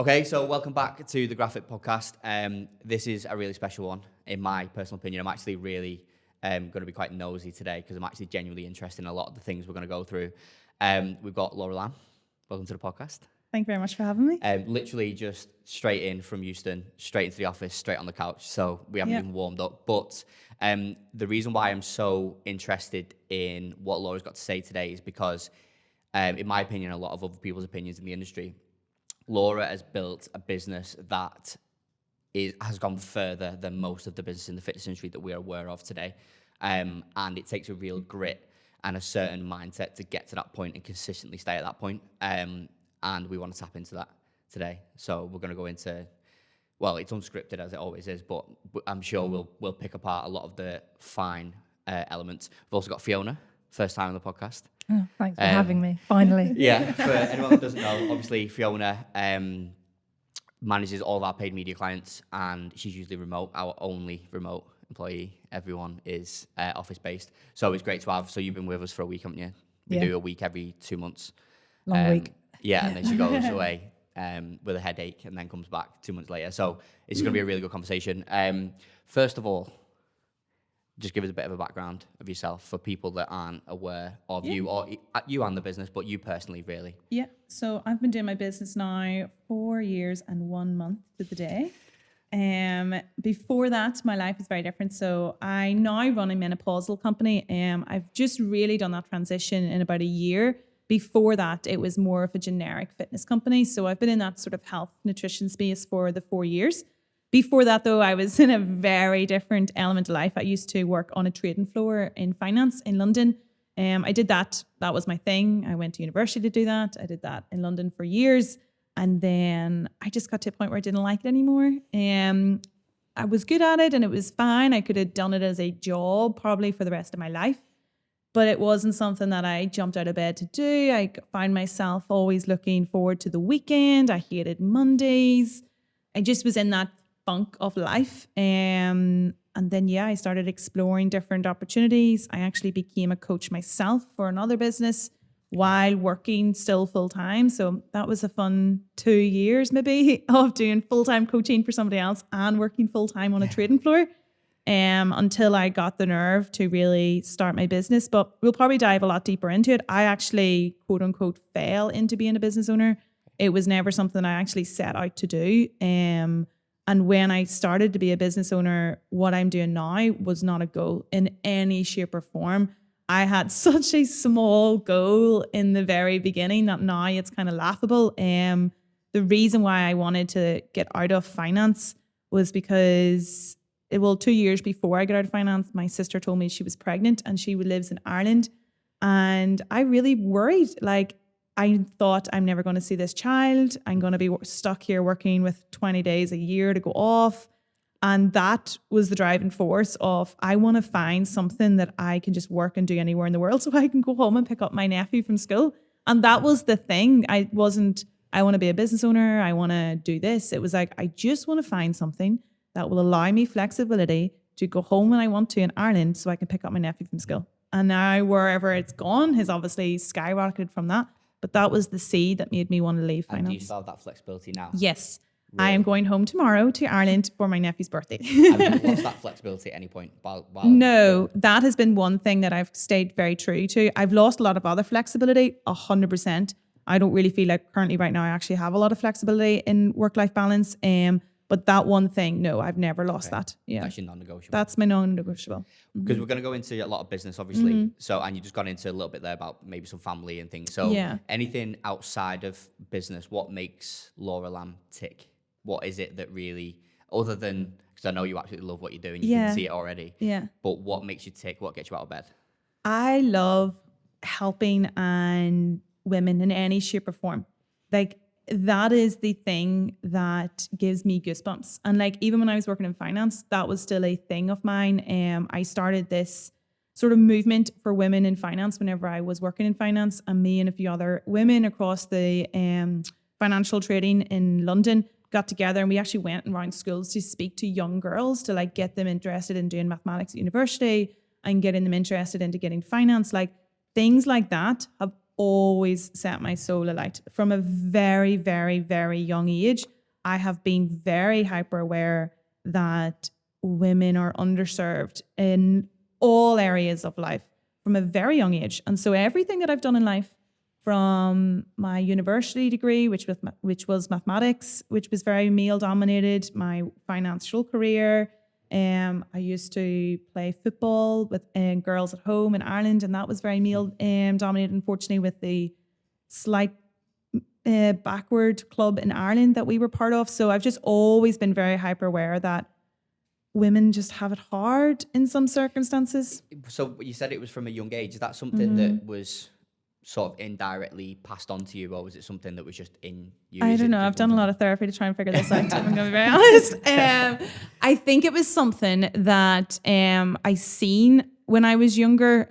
Okay, so welcome back to the Graphfit podcast. This is a really special one, in my personal opinion. I'm actually really going to be quite nosy today because I'm actually genuinely interested in a lot of the things we're going to go through. We've got Laura Lambe. Welcome to the podcast. Thank you very much for having me. Literally just straight in from Houston, straight into the office, straight on the couch. So we haven't even warmed up. But the reason why I'm so interested in what Laura's got to say today is because, in my opinion, a lot of other people's opinions in the industry, Laura has built a business that has gone further than most of the business in the fitness industry that we are aware of today. And it takes a real grit and a certain mindset to get to that point and consistently stay at that point. And we want to tap into that today. So we're going to go into, well, it's unscripted as it always is, but I'm sure we'll pick apart a lot of the fine elements. We've also got Fiona, first time on the podcast. Oh, thanks for having me, finally. Yeah, for anyone that doesn't know, obviously Fiona manages all of our paid media clients, and she's usually remote, our only remote employee. Everyone is office-based. So it's great to have. So you've been with us for a week, haven't you? We do a week every 2 months. Long week. Yeah, and then she goes away with a headache and then comes back 2 months later. So it's going to be a really good conversation. First of all, just give us a bit of a background of yourself for people that aren't aware of you, or you and the business, but you personally, really. Yeah, so I've been doing my business now 4 years and 1 month to the day. Before that, my life is very different. So I now run a menopausal company. I've just really done that transition in about a year. Before that, it was more of a generic fitness company. So I've been in that sort of health nutrition space for the 4 years. Before that, though, I was in a very different element of life. I used to work on a trading floor in finance in London. I did that. That was my thing. I went to university to do that. I did that in London for years. And then I just got to a point where I didn't like it anymore. I was good at it and it was fine. I could have done it as a job probably for the rest of my life. But it wasn't something that I jumped out of bed to do. I find myself always looking forward to the weekend. I hated Mondays. I just was in that funk of life. And then, I started exploring different opportunities. I actually became a coach myself for another business while working still full time. So that was a fun 2 years maybe of doing full-time coaching for somebody else and working full-time on a trading floor. Until I got the nerve to really start my business. But we'll probably dive a lot deeper into it. I actually, quote unquote, fell into being a business owner. It was never something I actually set out to do. And when I started to be a business owner, what I'm doing now was not a goal in any shape or form. I had such a small goal in the very beginning that now it's kind of laughable. The reason why I wanted to get out of finance was because 2 years before I got out of finance, my sister told me she was pregnant and she lives in Ireland. And I really worried, I thought I'm never going to see this child. I'm going to be stuck here working with 20 days a year to go off. And that was the driving force of, I want to find something that I can just work and do anywhere in the world so I can go home and pick up my nephew from school. And that was the thing. I want to be a business owner. I want to do this. It was like, I just want to find something that will allow me flexibility to go home when I want to in Ireland so I can pick up my nephew from school. And now wherever it's gone has obviously skyrocketed from that. But that was the seed that made me want to leave finance. And do you still have that flexibility now? Yes. Really? I am going home tomorrow to Ireland for my nephew's birthday. Have you lost that flexibility at any point? No, that has been one thing that I've stayed very true to. I've lost a lot of other flexibility, 100%. I don't really feel like currently right now I actually have a lot of flexibility in work-life balance. But that one thing, no, I've never lost that. Yeah, that's your non-negotiable. That's my non-negotiable. Because we're going to go into a lot of business, obviously. So, and you just got into a little bit there about maybe some family and things. So, anything outside of business, what makes Laura Lambe tick? What is it that really, other than, because I know you absolutely love what you're doing, you can see it already. Yeah. But what makes you tick? What gets you out of bed? I love helping and women in any shape or form. That is the thing that gives me goosebumps. And even when I was working in finance, that was still a thing of mine. I started this sort of movement for women in finance whenever I was working in finance, and me and a few other women across the financial trading in London got together, and we actually went around schools to speak to young girls to get them interested in doing mathematics at university and getting them interested into getting finance. Things like that have always set my soul alight. From a very, very, very young age, I have been very hyper aware that women are underserved in all areas of life from a very young age. And so everything that I've done in life, from my university degree, which was mathematics, which was very male dominated, my financial career, I used to play football with girls at home in Ireland, and that was very male dominated, unfortunately, with the slight backward club in Ireland that we were part of. So I've just always been very hyper aware that women just have it hard in some circumstances. So you said it was from a young age. Is that something that was sort of indirectly passed on to you, or was it something that was just in you? I don't know. I've done a lot of therapy to try and figure this out, if I'm going to be very honest. I think it was something that I seen when I was younger,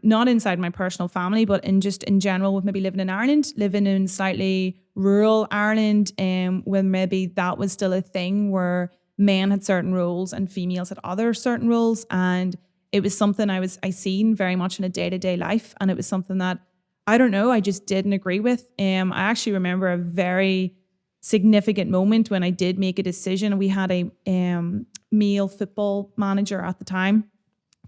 not inside my personal family, but in general, with maybe living in Ireland, living in slightly rural Ireland, when maybe that was still a thing where men had certain roles and females had other certain roles. And it was something I seen very much in a day-to-day life. And it was something that, I don't know, I just didn't agree with. I actually remember a very significant moment when I did make a decision. We had a male football manager at the time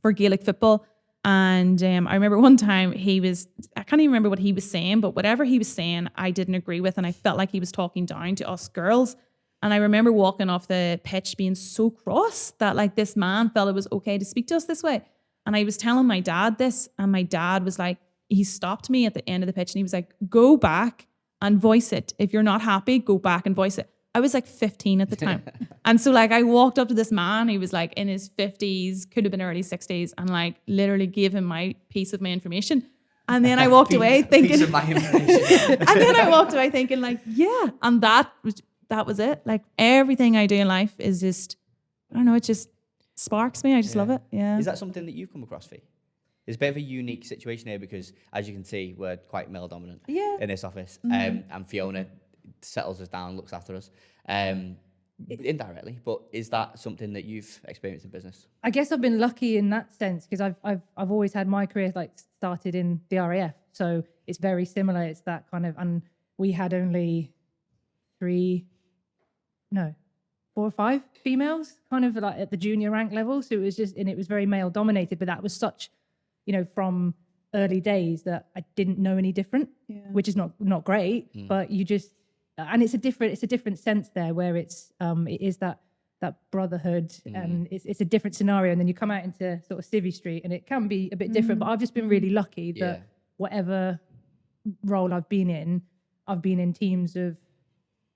for Gaelic football. And I remember one time I can't even remember what he was saying, but whatever he was saying, I didn't agree with. And I felt like he was talking down to us girls. And I remember walking off the pitch being so cross that like this man felt it was okay to speak to us this way. And I was telling my dad this, and my dad was like, he stopped me at the end of the pitch and he was like, go back and voice it. If you're not happy, go back and voice it. I was like 15 at the time. And so like I walked up to this man, he was like in his 50s, could have been early 60s, and like literally gave him my piece of my information. And then I walked away thinking, piece of my information. And then I walked away thinking like, yeah. And that was it. Like everything I do in life is just, I don't know, it just sparks me. I just love it. Yeah. Is that something that you've come across, Fee? It's a bit of a unique situation here because, as you can see, we're quite male dominant in this office. And Fiona settles us down, looks after us indirectly. But is that something that you've experienced in business? I guess I've been lucky in that sense because I've always had my career like started in the RAF, so it's very similar. It's that kind of, and we had only 4 or 5 females kind of like at the junior rank level. So it was just, and it was very male dominated, but that was such, from early days that I didn't know any different, which is not great, but you just, and it's a different sense there where it is that brotherhood, and it's a different scenario. And then you come out into sort of Civvy Street and it can be a bit different, but I've just been really lucky that whatever role I've been in teams of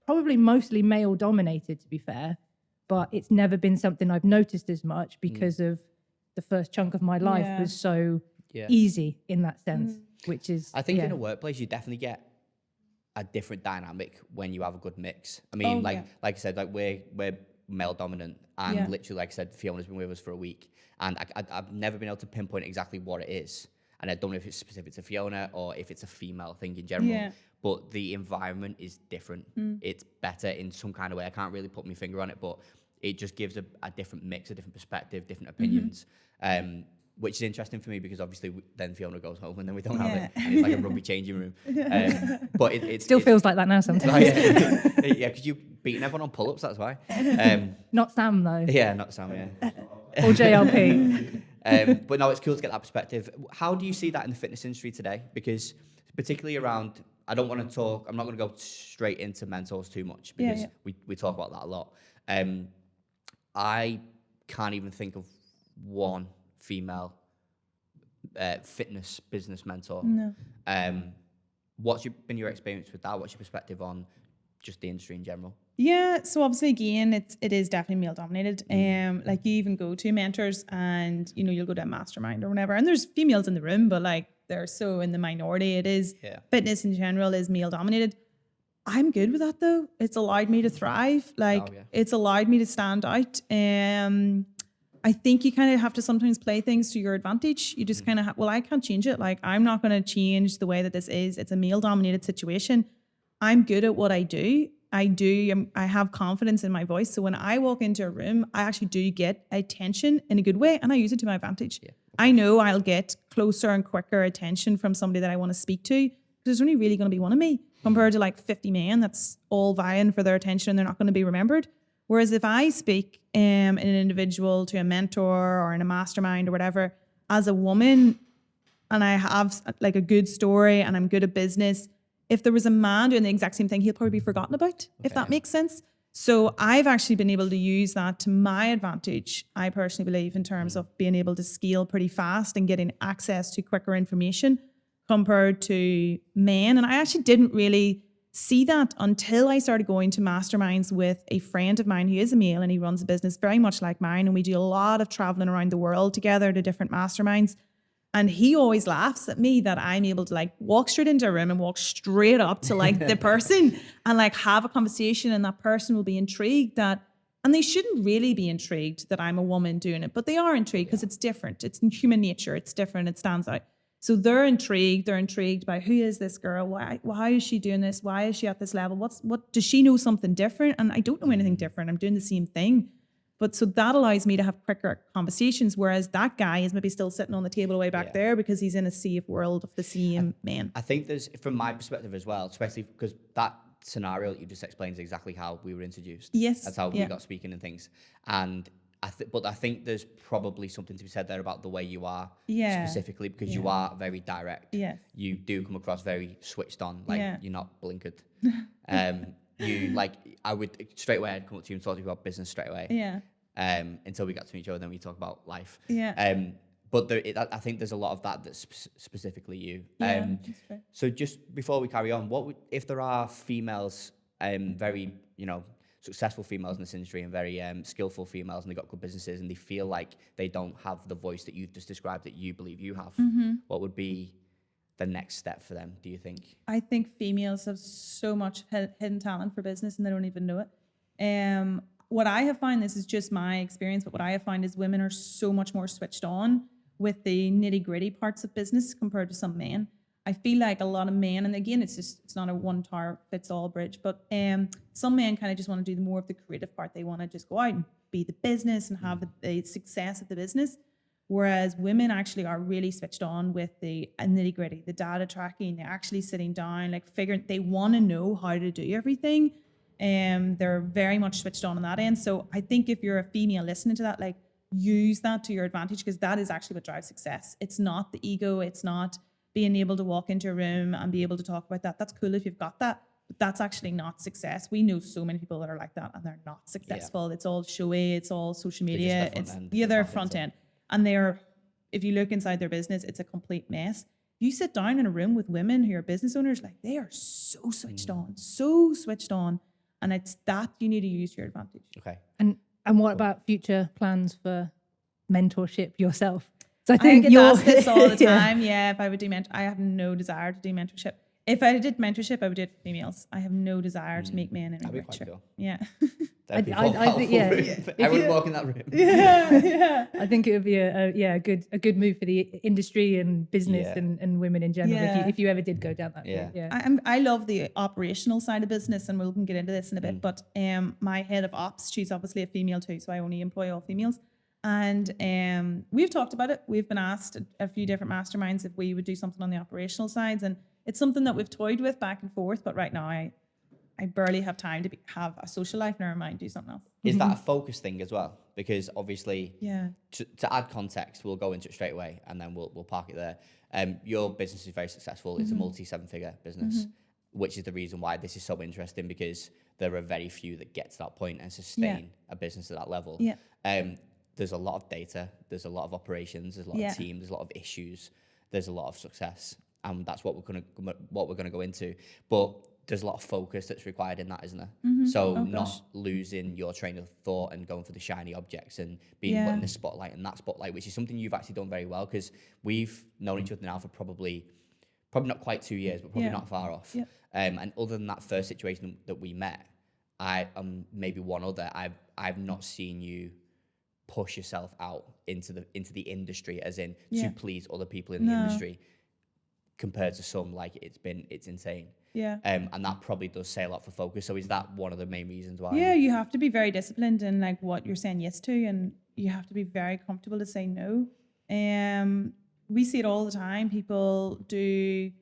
probably mostly male dominated, to be fair, but it's never been something I've noticed as much because of the first chunk of my life was so easy in that sense, which is, I think in a workplace, you definitely get a different dynamic when you have a good mix. I mean, like I said, like we're male dominant, and literally, like I said, Fiona's been with us for a week, and I've never been able to pinpoint exactly what it is. And I don't know if it's specific to Fiona or if it's a female thing in general, but the environment is different. It's better in some kind of way. I can't really put my finger on it, but it just gives a different mix, a different perspective, different opinions, which is interesting for me because obviously then Fiona goes home and then we don't have it. And it's like a rugby changing room. But it still feels like that now sometimes. Yeah, because you've beaten everyone on pull-ups, that's why. Not Sam though. Yeah, not Sam, Or JLP. But no, it's cool to get that perspective. How do you see that in the fitness industry today? Because particularly around, I'm not going to go straight into mentors too much because we talk about that a lot. I can't even think of one female fitness business mentor. No. What's been your experience with that? What's your perspective on just the industry in general? Yeah, so obviously again, it is definitely male dominated. Like you even go to mentors and you'll go to a mastermind or whatever, and there's females in the room, but like they're so in the minority. It is fitness in general is male dominated. I'm good with that though. It's allowed me to thrive. It's allowed me to stand out. I think you kind of have to sometimes play things to your advantage. You just kind of I can't change it. Like I'm not going to change the way that this is. It's a male dominated situation. I'm good at what I do. I have confidence in my voice. So when I walk into a room, I actually do get attention in a good way, and I use it to my advantage. Yeah. I know I'll get closer and quicker attention from somebody that I want to speak to, because there's only really going to be one of me compared to like 50 men that's all vying for their attention and they're not going to be remembered. Whereas if I speak an individual to a mentor or in a mastermind or whatever as a woman, and I have like a good story and I'm good at business, if there was a man doing the exact same thing, he'll probably be forgotten about, if that makes sense. So I've actually been able to use that to my advantage, I personally believe, in terms of being able to scale pretty fast and getting access to quicker information compared to men. And I actually didn't really see that until I started going to masterminds with a friend of mine who is a male and he runs a business very much like mine. And we do a lot of traveling around the world together to different masterminds. And he always laughs at me that I'm able to like walk straight into a room and walk straight up to like the person and like have a conversation, and that person will be intrigued that, and they shouldn't really be intrigued that I'm a woman doing it, but they are intrigued because it's different. It's in human nature. It's different. It stands out. So they're intrigued. They're intrigued by, who is this girl? Why is she doing this? Why is she at this level? What does she know something different? And I don't know anything different. I'm doing the same thing. But so that allows me to have quicker conversations, whereas that guy is maybe still sitting on the table way back there because he's in a safe world of the same men. I think there's, from my perspective as well, especially because that scenario that you just explained is exactly how we were introduced. Yes. That's how we got speaking and things. And but I think there's probably something to be said there about the way you are specifically, because you are very direct. Yes. You do come across very switched on, like you're not blinkered. You like, I would straight away, I'd come up to you and talk to you about business straight away. Yeah. Until we got to meet each other, then we talk about life. Yeah. But I think there's a lot of that that's specifically you. Yeah, that's fair. So just before we carry on, what would, if there are females, very, successful females in this industry and very skillful females, and they've got good businesses and they feel like they don't have the voice that you've just described that you believe you have, what would be the next step for them, do you think? I think females have so much hidden talent for business and they don't even know it. What I have found, this is just my experience, but what I have found is women are so much more switched on with the nitty gritty parts of business compared to some men. I feel like a lot of men, and again, it's not a one tower fits all bridge, but some men kind of just want to do more of the creative part. They want to just go out and be the business and have the success of the business. Whereas women actually are really switched on with the nitty gritty, the data tracking, they're actually sitting down, like figuring, they want to know how to do everything. They're very much switched on that end. So I think if you're a female listening to that, like use that to your advantage, because that is actually what drives success. It's not the ego. It's not being able to walk into a room and be able to talk about that. That's cool if you've got that, but that's actually not success. We know so many people that are like that and they're not successful. It's all showy. It's all social media. They're front end. And if you look inside their business, it's a complete mess. You sit down in a room with women who are business owners, like they are so switched on. And it's that you need to use to your advantage. Okay. And what about future plans for mentorship yourself? So I think get asked this all the time. If I would do I have no desire to do mentorship. If I did mentorship, I would do it for females. I have no desire to make men any richer. Quite cool. Yeah. That'd be I would walk in that room. Yeah. I think it would be a good move for the industry and business and women in general if you ever did go down that route. Yeah. I love the operational side of business, and we can get into this in a bit. But my head of ops, she's obviously a female too, so I only employ all females. And we've talked about it. We've been asked a few different masterminds if we would do something on the operational sides, and it's something that we've toyed with back and forth. But right now, I barely have time to have a social life. Never mind, do something else. Is that a focus thing as well? Because obviously, to add context, we'll go into it straight away, and then we'll park it there. Your business is very successful. It's a multi-seven-figure business, which is the reason why this is so interesting, because there are very few that get to that point and sustain a business at that level. There's a lot of data, there's a lot of operations, there's a lot of team, there's a lot of issues, there's a lot of success, and that's what we're gonna go into. But there's a lot of focus that's required in that, isn't there? So not losing your train of thought and going for the shiny objects and being in the spotlight, and that spotlight, which is something you've actually done very well, because we've known each other now for probably not quite 2 years, but probably not far off. And other than that first situation that we met, maybe one other, I've not seen you push yourself out into the industry, as in to please other people in the industry, compared to some, like it's insane. And that probably does say a lot for focus. So is that one of the main reasons why? Yeah, you have to be very disciplined in like what you're saying yes to, and you have to be very comfortable to say no. We see it all the time. People do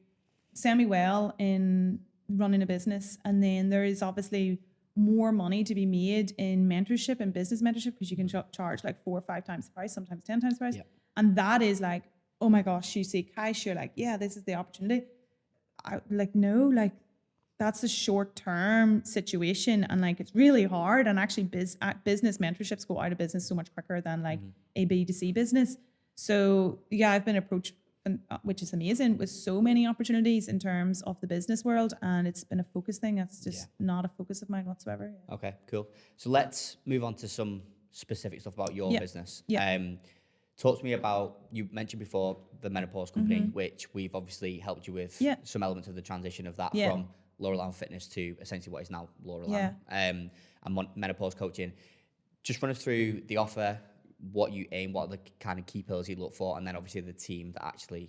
semi-well in running a business, and then there is obviously more money to be made in mentorship and business mentorship, because you can charge like 4 or 5 times the price, sometimes 10 times the price. And that is like, oh my gosh, you see cash, you're like, yeah, this is the opportunity. No, like that's a short-term situation, and like it's really hard. And actually business mentorships go out of business so much quicker than like a B2C business. So yeah, I've been approached, which is amazing, with so many opportunities in terms of the business world, and it's been a focus thing. That's just not a focus of mine whatsoever. Okay, cool. So let's move on to some specific stuff about your business. Talk to me about, you mentioned before the menopause company, which we've obviously helped you with some elements of the transition of that from Laura Lambe Fitness to essentially what is now Laura Lambe, and menopause coaching. Just run us through the offer, what you aim, what are the kind of key pillars you look for, and then obviously the team that actually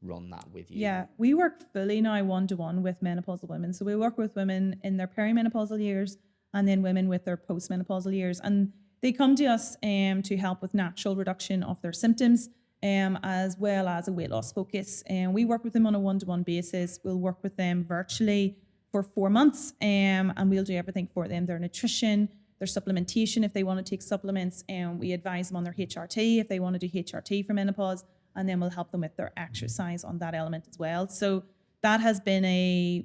run that with you. Yeah, we work fully now one-to-one with menopausal women. So we work with women in their perimenopausal years and then women with their postmenopausal years. And they come to us to help with natural reduction of their symptoms, as well as a weight loss focus. And we work with them on a one-to-one basis. We'll work with them virtually for 4 months, and we'll do everything for them: their nutrition, their supplementation if they want to take supplements, and we advise them on their HRT if they want to do HRT for menopause, and then we'll help them with their exercise on that element as well. So that has been a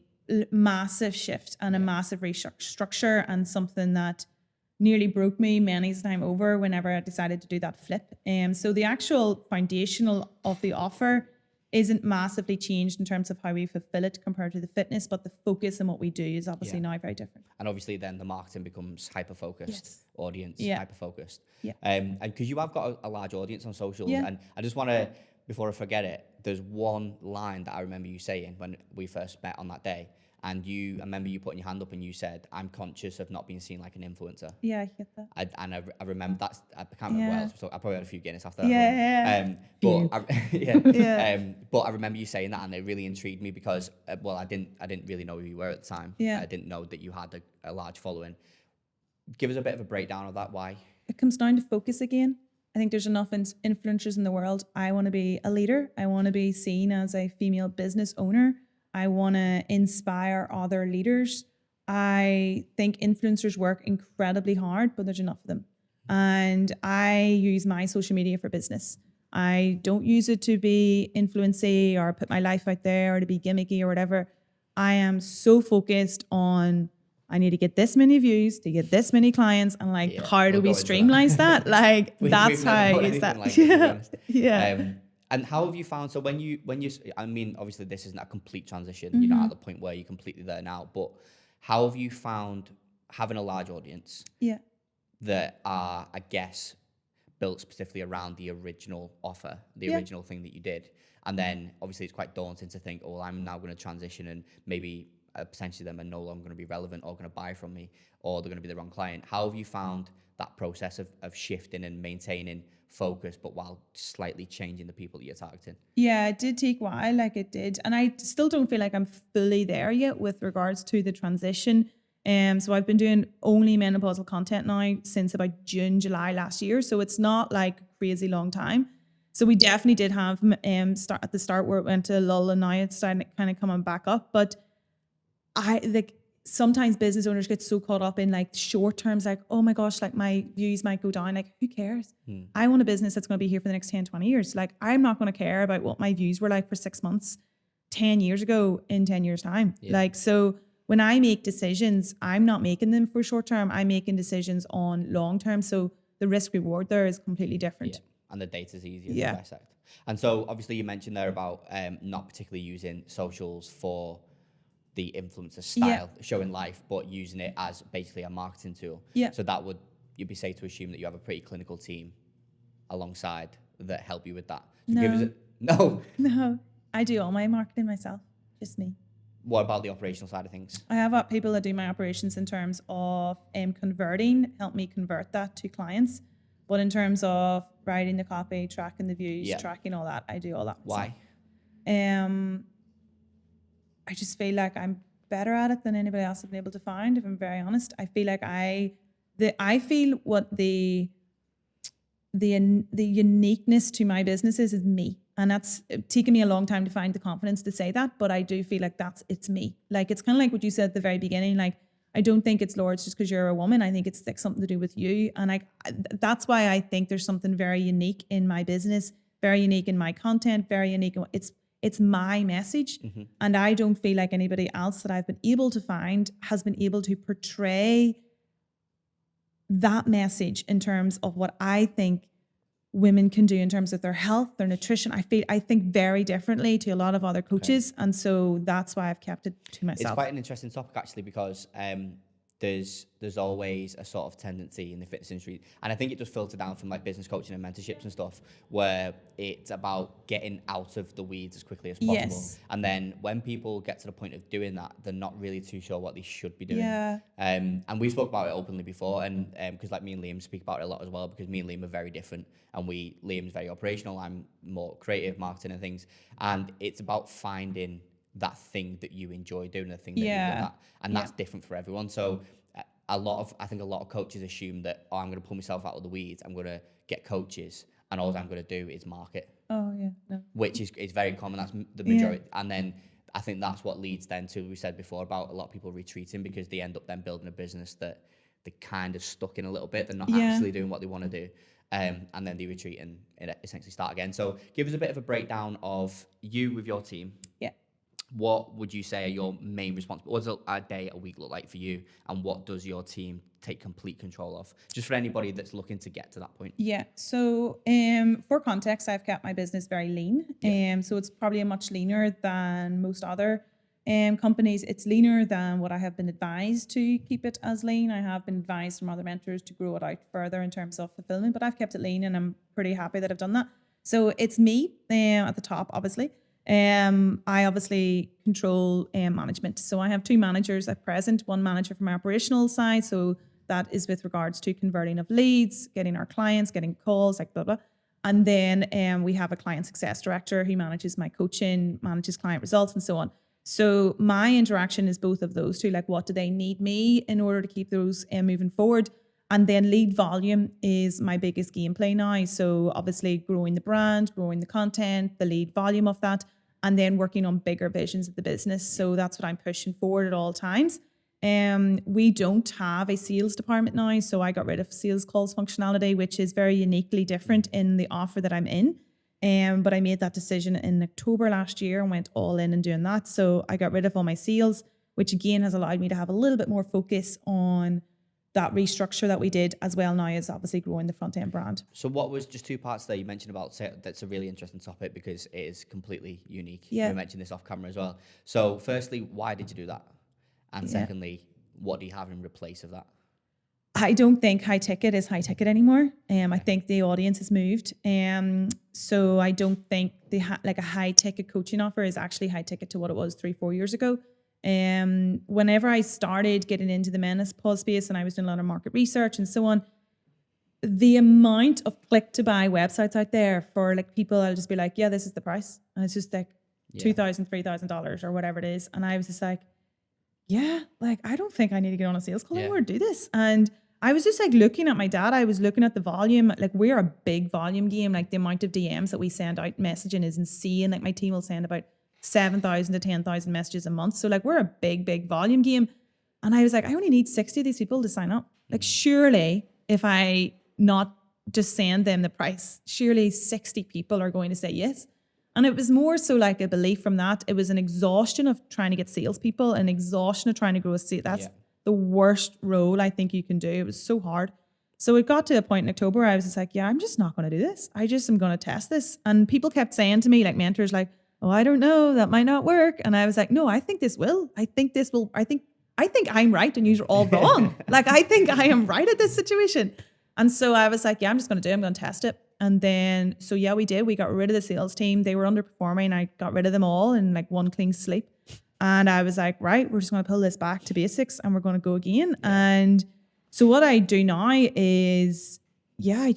massive shift and a massive restructure, and something that nearly broke me many a time over whenever I decided to do that flip. So the actual foundational of the offer isn't massively changed in terms of how we fulfill it compared to the fitness, but the focus and what we do is obviously now very different. And obviously then the marketing becomes hyper-focused, audience hyper-focused. Yeah. And because you have got a large audience on socials, and I just want to, before I forget it, there's one line that I remember you saying when we first met on that day, and I remember you putting your hand up and you said, "I'm conscious of not being seen like an influencer." Yeah, I get that. I remember that. I can't remember what else. I probably had a few Guinness after that. But I remember you saying that, and it really intrigued me because, I didn't really know who you were at the time. I didn't know that you had a large following. Give us a bit of a breakdown of that. Why? It comes down to focus again. I think there's enough influencers in the world. I want to be a leader. I want to be seen as a female business owner. I want to inspire other leaders. I think influencers work incredibly hard, but there's enough of them. And I use my social media for business. I don't use it to be influency or put my life out there or to be gimmicky or whatever. I am so focused on, I need to get this many views to get this many clients, and how do we streamline that? Like that's how I use that. And how have you found, so when you, I mean, obviously this isn't a complete transition, you're not at the point where you're completely there now, but how have you found having a large audience that are, I guess, built specifically around the original offer, the original thing that you did? And then obviously it's quite daunting to think, oh, well, I'm now going to transition and maybe potentially them are no longer going to be relevant or going to buy from me, or they're going to be the wrong client. How have you found that process of shifting and maintaining focus, but while slightly changing the people that you're targeting? Yeah, it did take a while, like it did. And I still don't feel like I'm fully there yet with regards to the transition. So I've been doing only menopausal content now since about June, July last year. So it's not like a crazy long time. So we definitely did have at the start where it went to a lull, and now it's starting kind of coming back up. But sometimes business owners get so caught up in like short terms, like, oh my gosh, like my views might go down. Like, who cares? I want a business that's going to be here for the next 10, 20 years. Like, I'm not going to care about what my views were like for 6 months, 10 years ago in 10 years time. So when I make decisions, I'm not making them for short term. I'm making decisions on long term. So the risk reward there is completely different. And the data is easier to dissect. And so obviously you mentioned there about not particularly using socials for the influencer style, showing life, but using it as basically a marketing tool. So that you'd be safe to assume that you have a pretty clinical team alongside that help you with that. So No, I do all my marketing myself, just me. What about the operational side of things? I have people that do my operations in terms of converting, help me convert that to clients. But in terms of writing the copy, tracking the views, tracking all that, I do all that myself. Why? I just feel like I'm better at it than anybody else I've been able to find, if I'm very honest. I feel like I feel what the the uniqueness to my businesses is me. And that's taken me a long time to find the confidence to say that, but I do feel like it's me. Like, it's kind of like what you said at the very beginning. Like, I don't think it's Lord's just because you're a woman. I think it's like something to do with you. And that's why I think there's something very unique in my business, very unique in my content, very unique. It's my message. Mm-hmm. And I don't feel like anybody else that I've been able to find has been able to portray that message in terms of what I think women can do in terms of their health, their nutrition. I think very differently to a lot of other coaches. And so that's why I've kept it to myself. It's quite an interesting topic, actually, because there's always a sort of tendency in the fitness industry, and I think it does filter down from like business coaching and mentorships and stuff, where it's about getting out of the weeds as quickly as possible. Yes. And then when people get to the point of doing that, they're not really too sure what they should be doing. Yeah. And we spoke about it openly before, and because like me and Liam speak about it a lot as well, because me and Liam are very different, and Liam's very operational, I'm more creative, marketing and things, and it's about finding that thing that you enjoy doing, the thing that you're good at, and that's different for everyone. So I think a lot of coaches assume that, oh, I'm going to pull myself out of the weeds, I'm going to get coaches, and all I'm going to do is market. Oh yeah, no. Which is very common. That's the majority. And then I think that's what leads then to, we said before, about a lot of people retreating, because they end up then building a business that they're kind of stuck in a little bit. They're not actually doing what they want to do. And then they retreat and essentially start again. So give us a bit of a breakdown of you with your team. Yeah. What would you say are your main responsibilities? What does a day, a week look like for you? And what does your team take complete control of? Just for anybody that's looking to get to that point. Yeah. So for context, I've kept my business very lean. So it's probably much leaner than most other companies. It's leaner than what I have been advised to keep it as lean. I have been advised from other mentors to grow it out further in terms of fulfillment, but I've kept it lean, and I'm pretty happy that I've done that. So it's me at the top, obviously. I obviously control management. So I have two managers at present, one manager from my operational side. So that is with regards to converting of leads, getting our clients, getting calls, like blah, blah. And then we have a client success director who manages my coaching, manages client results and so on. So my interaction is both of those two, like what do they need me in order to keep those moving forward? And then lead volume is my biggest gameplay now. So obviously growing the brand, growing the content, the lead volume of that, and then working on bigger visions of the business. So that's what I'm pushing forward at all times. We don't have a sales department now. So I got rid of sales calls functionality, which is very uniquely different in the offer that I'm in. But I made that decision in October last year and went all in and doing that. So I got rid of all my sales, which again has allowed me to have a little bit more focus on that restructure that we did, as well now as obviously growing the front end brand. So what was, just two parts there you mentioned about, that's a really interesting topic because it is completely unique. Yeah. We mentioned this off camera as well. So firstly, why did you do that? And secondly, what do you have in replace of that? I don't think high ticket is high ticket anymore. I think the audience has moved. So I don't think like a high ticket coaching offer is actually high ticket to what it was 3-4 years ago. Whenever I started getting into the menopause space and I was doing a lot of market research and so on, the amount of click to buy websites out there for like people, I'll just be like, yeah, this is the price. And it's just like $2,000, $3,000 or whatever it is. And I was just like, yeah, like, I don't think I need to get on a sales call anymore to do this. And I was just like looking at my data. I was looking at the volume. Like, we're a big volume game. Like, the amount of DMs that we send out messaging is insane. Like, my team will send about 7,000 to 10,000 messages a month. So like, we're a big volume game. And I was like, I only need 60 of these people to sign up. Like, surely if I not just send them the price, surely 60 people are going to say yes. And it was more so like a belief from that. It was an exhaustion of trying to get salespeople, an exhaustion of trying to grow a sale. That's the worst role I think you can do. It was so hard. So it got to a point in October, I was just like, yeah, I'm just not going to do this. I just am going to test this. And people kept saying to me, like mentors, like, oh, I don't know, that might not work. And I was like, no, I think this will. I think I'm right and you're all wrong. Like, I think I am right at this situation. And so I was like, yeah, I'm just going to do it. I'm going to test it. And then, so yeah, we did. We got rid of the sales team. They were underperforming. I got rid of them all in like one clean sleep. And I was like, right, we're just going to pull this back to basics and we're going to go again. And so what I do now is,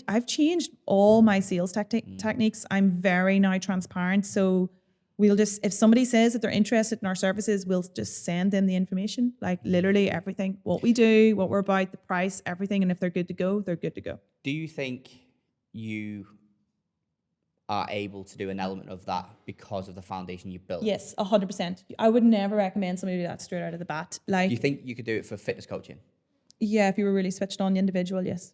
I've changed all my sales techniques. I'm very now transparent. So we'll just, if somebody says that they're interested in our services, we'll just send them the information, like literally everything, what we do, what we're about, the price, everything. And if they're good to go, they're good to go. Do you think you are able to do an element of that because of the foundation you built. Yes, 100%. I would never recommend somebody do that straight out of the bat. Like, Do you think you could do it for fitness coaching? yeah, if you were really switched on the individual, yes.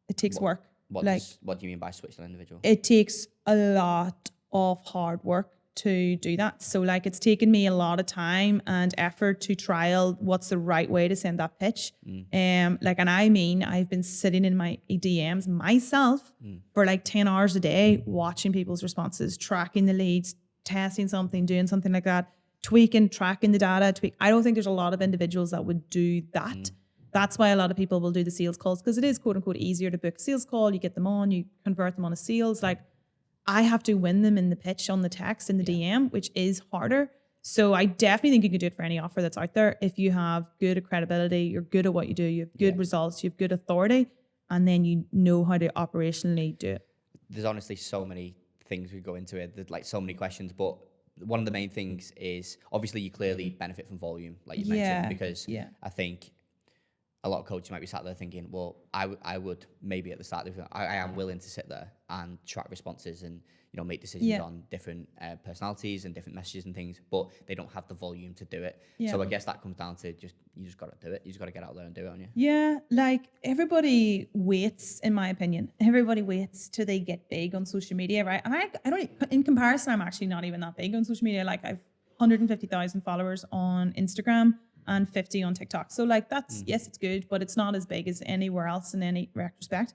It takes work. What do you mean by switched on individual? It takes a lot of hard work to do that. So like, it's taken me a lot of time and effort to trial what's the right way to send that pitch. And I mean, I've been sitting in my DMs myself for like 10 hours a day, watching people's responses, tracking the leads, testing something, doing something like that, tweaking, tracking the data. I don't think there's a lot of individuals that would do that. That's why a lot of people will do the sales calls, because it is quote unquote easier to book a sales call. You get them on, you convert them on a sales. Like, I have to win them in the pitch, on the text, in the DM, which is harder. So I definitely think you can do it for any offer that's out there. If you have good credibility, you're good at what you do, you have good results, you have good authority, and then you know how to operationally do it. There's honestly so many things we go into it. There's like so many questions, but one of the main things is obviously you clearly benefit from volume, like you mentioned, because I think a lot of coaches might be sat there thinking, well, I would maybe at the start, I am willing to sit there and track responses and, you know, make decisions on different personalities and different messages and things, but they don't have the volume to do it. So I guess that comes down to you just got to do it. You just got to get out there and do it, haven't you? Yeah, like everybody waits, in my opinion. Everybody waits till they get big on social media, right? And I don't, in comparison, I'm actually not even that big on social media. Like, I've 150,000 followers on Instagram and 50 on TikTok. So like, that's, yes, it's good, but it's not as big as anywhere else in any retrospect.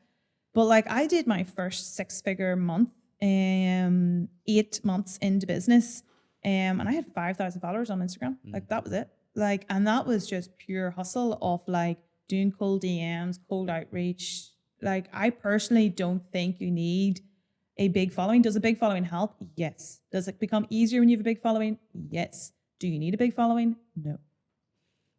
But like, I did my first 6-figure month, 8 months into business, and I had 5,000 followers on Instagram. Like, that was it. Like, and that was just pure hustle of like doing cold DMs, cold outreach. Like, I personally don't think you need a big following. Does a big following help? Yes. Does it become easier when you have a big following? Yes. Do you need a big following? No.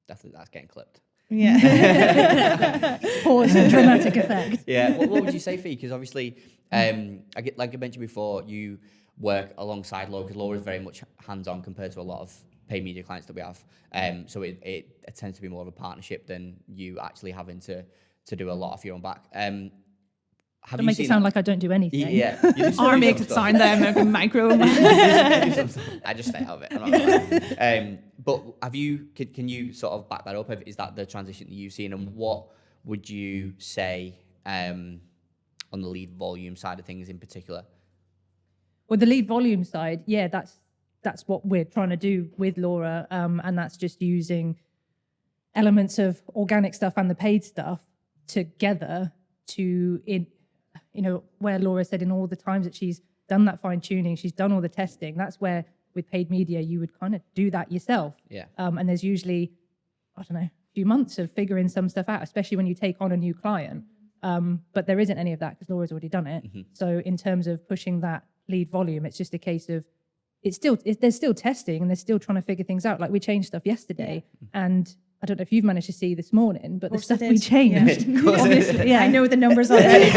Definitely, that's getting clipped. Yeah. Pause for dramatic effect. Yeah. What would you say, Fee? Because obviously, like I mentioned before, you work alongside Laura, because Laura is very much hands-on compared to a lot of paid media clients that we have. So it tends to be more of a partnership than you actually having to do a lot of your own back. Don't make it sound like I don't do anything. Yeah. Or make it sound that I'm like a micro. I just stay out of it. I'm not gonna but have you? Can you sort of back that up? Is that the transition that you've seen, and what would you say on the lead volume side of things in particular? Well, the lead volume side, yeah, that's what we're trying to do with Laura, and that's just using elements of organic stuff and the paid stuff together to, where Laura said in all the times that she's done that fine tuning, she's done all the testing. That's where with paid media you would kind of do that yourself. Yeah. And there's usually, I don't know, a few months of figuring some stuff out, especially when you take on a new client. But there isn't any of that because Laura's already done it. Mm-hmm. So in terms of pushing that lead volume, it's just a case of there's still testing and they're still trying to figure things out. Like, we changed stuff yesterday, and I don't know if you've managed to see this morning, but the stuff we changed, obviously, I know the numbers already.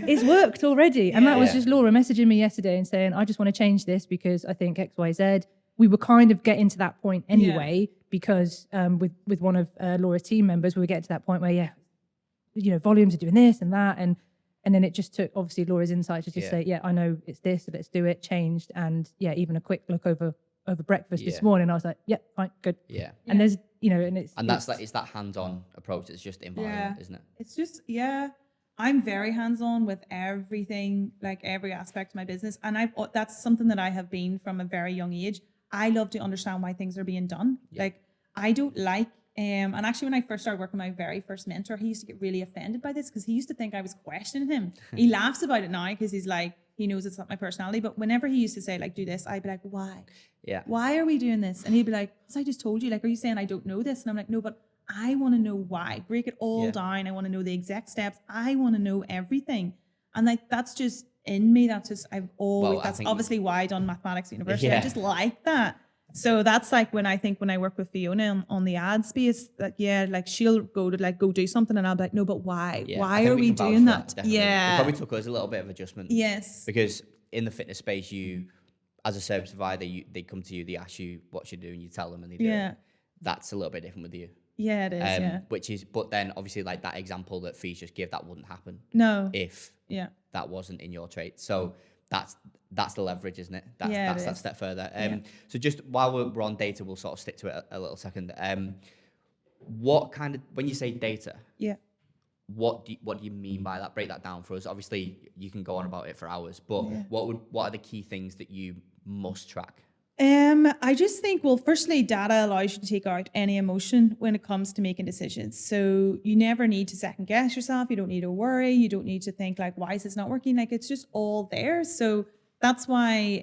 It's worked already. And that was just Laura messaging me yesterday and saying, I just want to change this because I think X, Y, Z. We were kind of getting to that point anyway, because with one of Laura's team members, we were getting to that point where, volumes are doing this and that. And then it just took, obviously, Laura's insight to just say, I know it's this, so let's do it, changed. And even a quick look over breakfast this morning, I was like, fine, good. Yeah. And there's, it's that hands-on approach. It's just environment, isn't it? It's just, I'm very hands-on with everything, like every aspect of my business. And that's something that I have been from a very young age. I love to understand why things are being done. Yeah. Like, I don't like, and actually when I first started working with my very first mentor, he used to get really offended by this because he used to think I was questioning him. He laughs about it now because he's like, he knows it's not my personality. But whenever he used to say, like, do this, I'd be like, why? Yeah. Why are we doing this? And he'd be like, because I just told you, like, are you saying I don't know this? And I'm like, no, but I want to know why. Break it all down. I want to know the exact steps. I want to know everything. And like, that's just in me. That's just, that's obviously why I done mathematics at university. I just like that. So that's like when I work with Fiona on the ad space, that like she'll go do something and I'll be like, no, but why? Yeah, why are we doing that? It probably took us a little bit of adjustment. Yes. Because in the fitness space, you, as a service provider, they come to you, they ask you what you do and you tell them and they do it. That's a little bit different with you. Yeah, it is. Yeah. Which is, but then obviously like that example that Fees just gave, that wouldn't happen No. if Yeah. that wasn't in your trait. So that's the leverage, isn't it? That's Yeah, that's it that is. step further. Yeah. So just while we're on data, we'll sort of stick to it a little second. What kind of, when you say data, Yeah. what do you mean by that? Break that down for us. Obviously, you can go on about it for hours, but Yeah. what are the key things that you must track? I just think, well, firstly, data allows you to take out any emotion when it comes to making decisions. So you never need to second guess yourself. You don't need to worry. You don't need to think like, why is this not working? Like, it's just all there. So that's why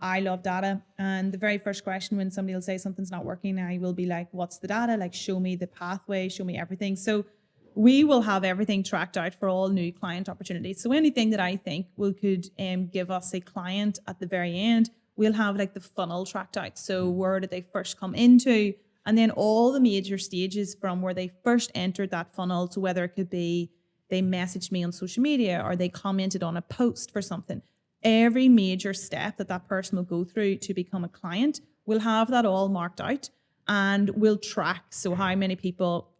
I love data. And the very first question when somebody will say something's not working, I will be like, what's the data? Like, show me the pathway, show me everything. So we will have everything tracked out for all new client opportunities. So anything that I think could give us a client at the very end, we'll have like the funnel tracked out. So where did they first come into? And then all the major stages from where they first entered that funnel. So whether it could be they messaged me on social media or they commented on a post for something. Every major step that person will go through to become a client, we'll have that all marked out and we'll track. So how many people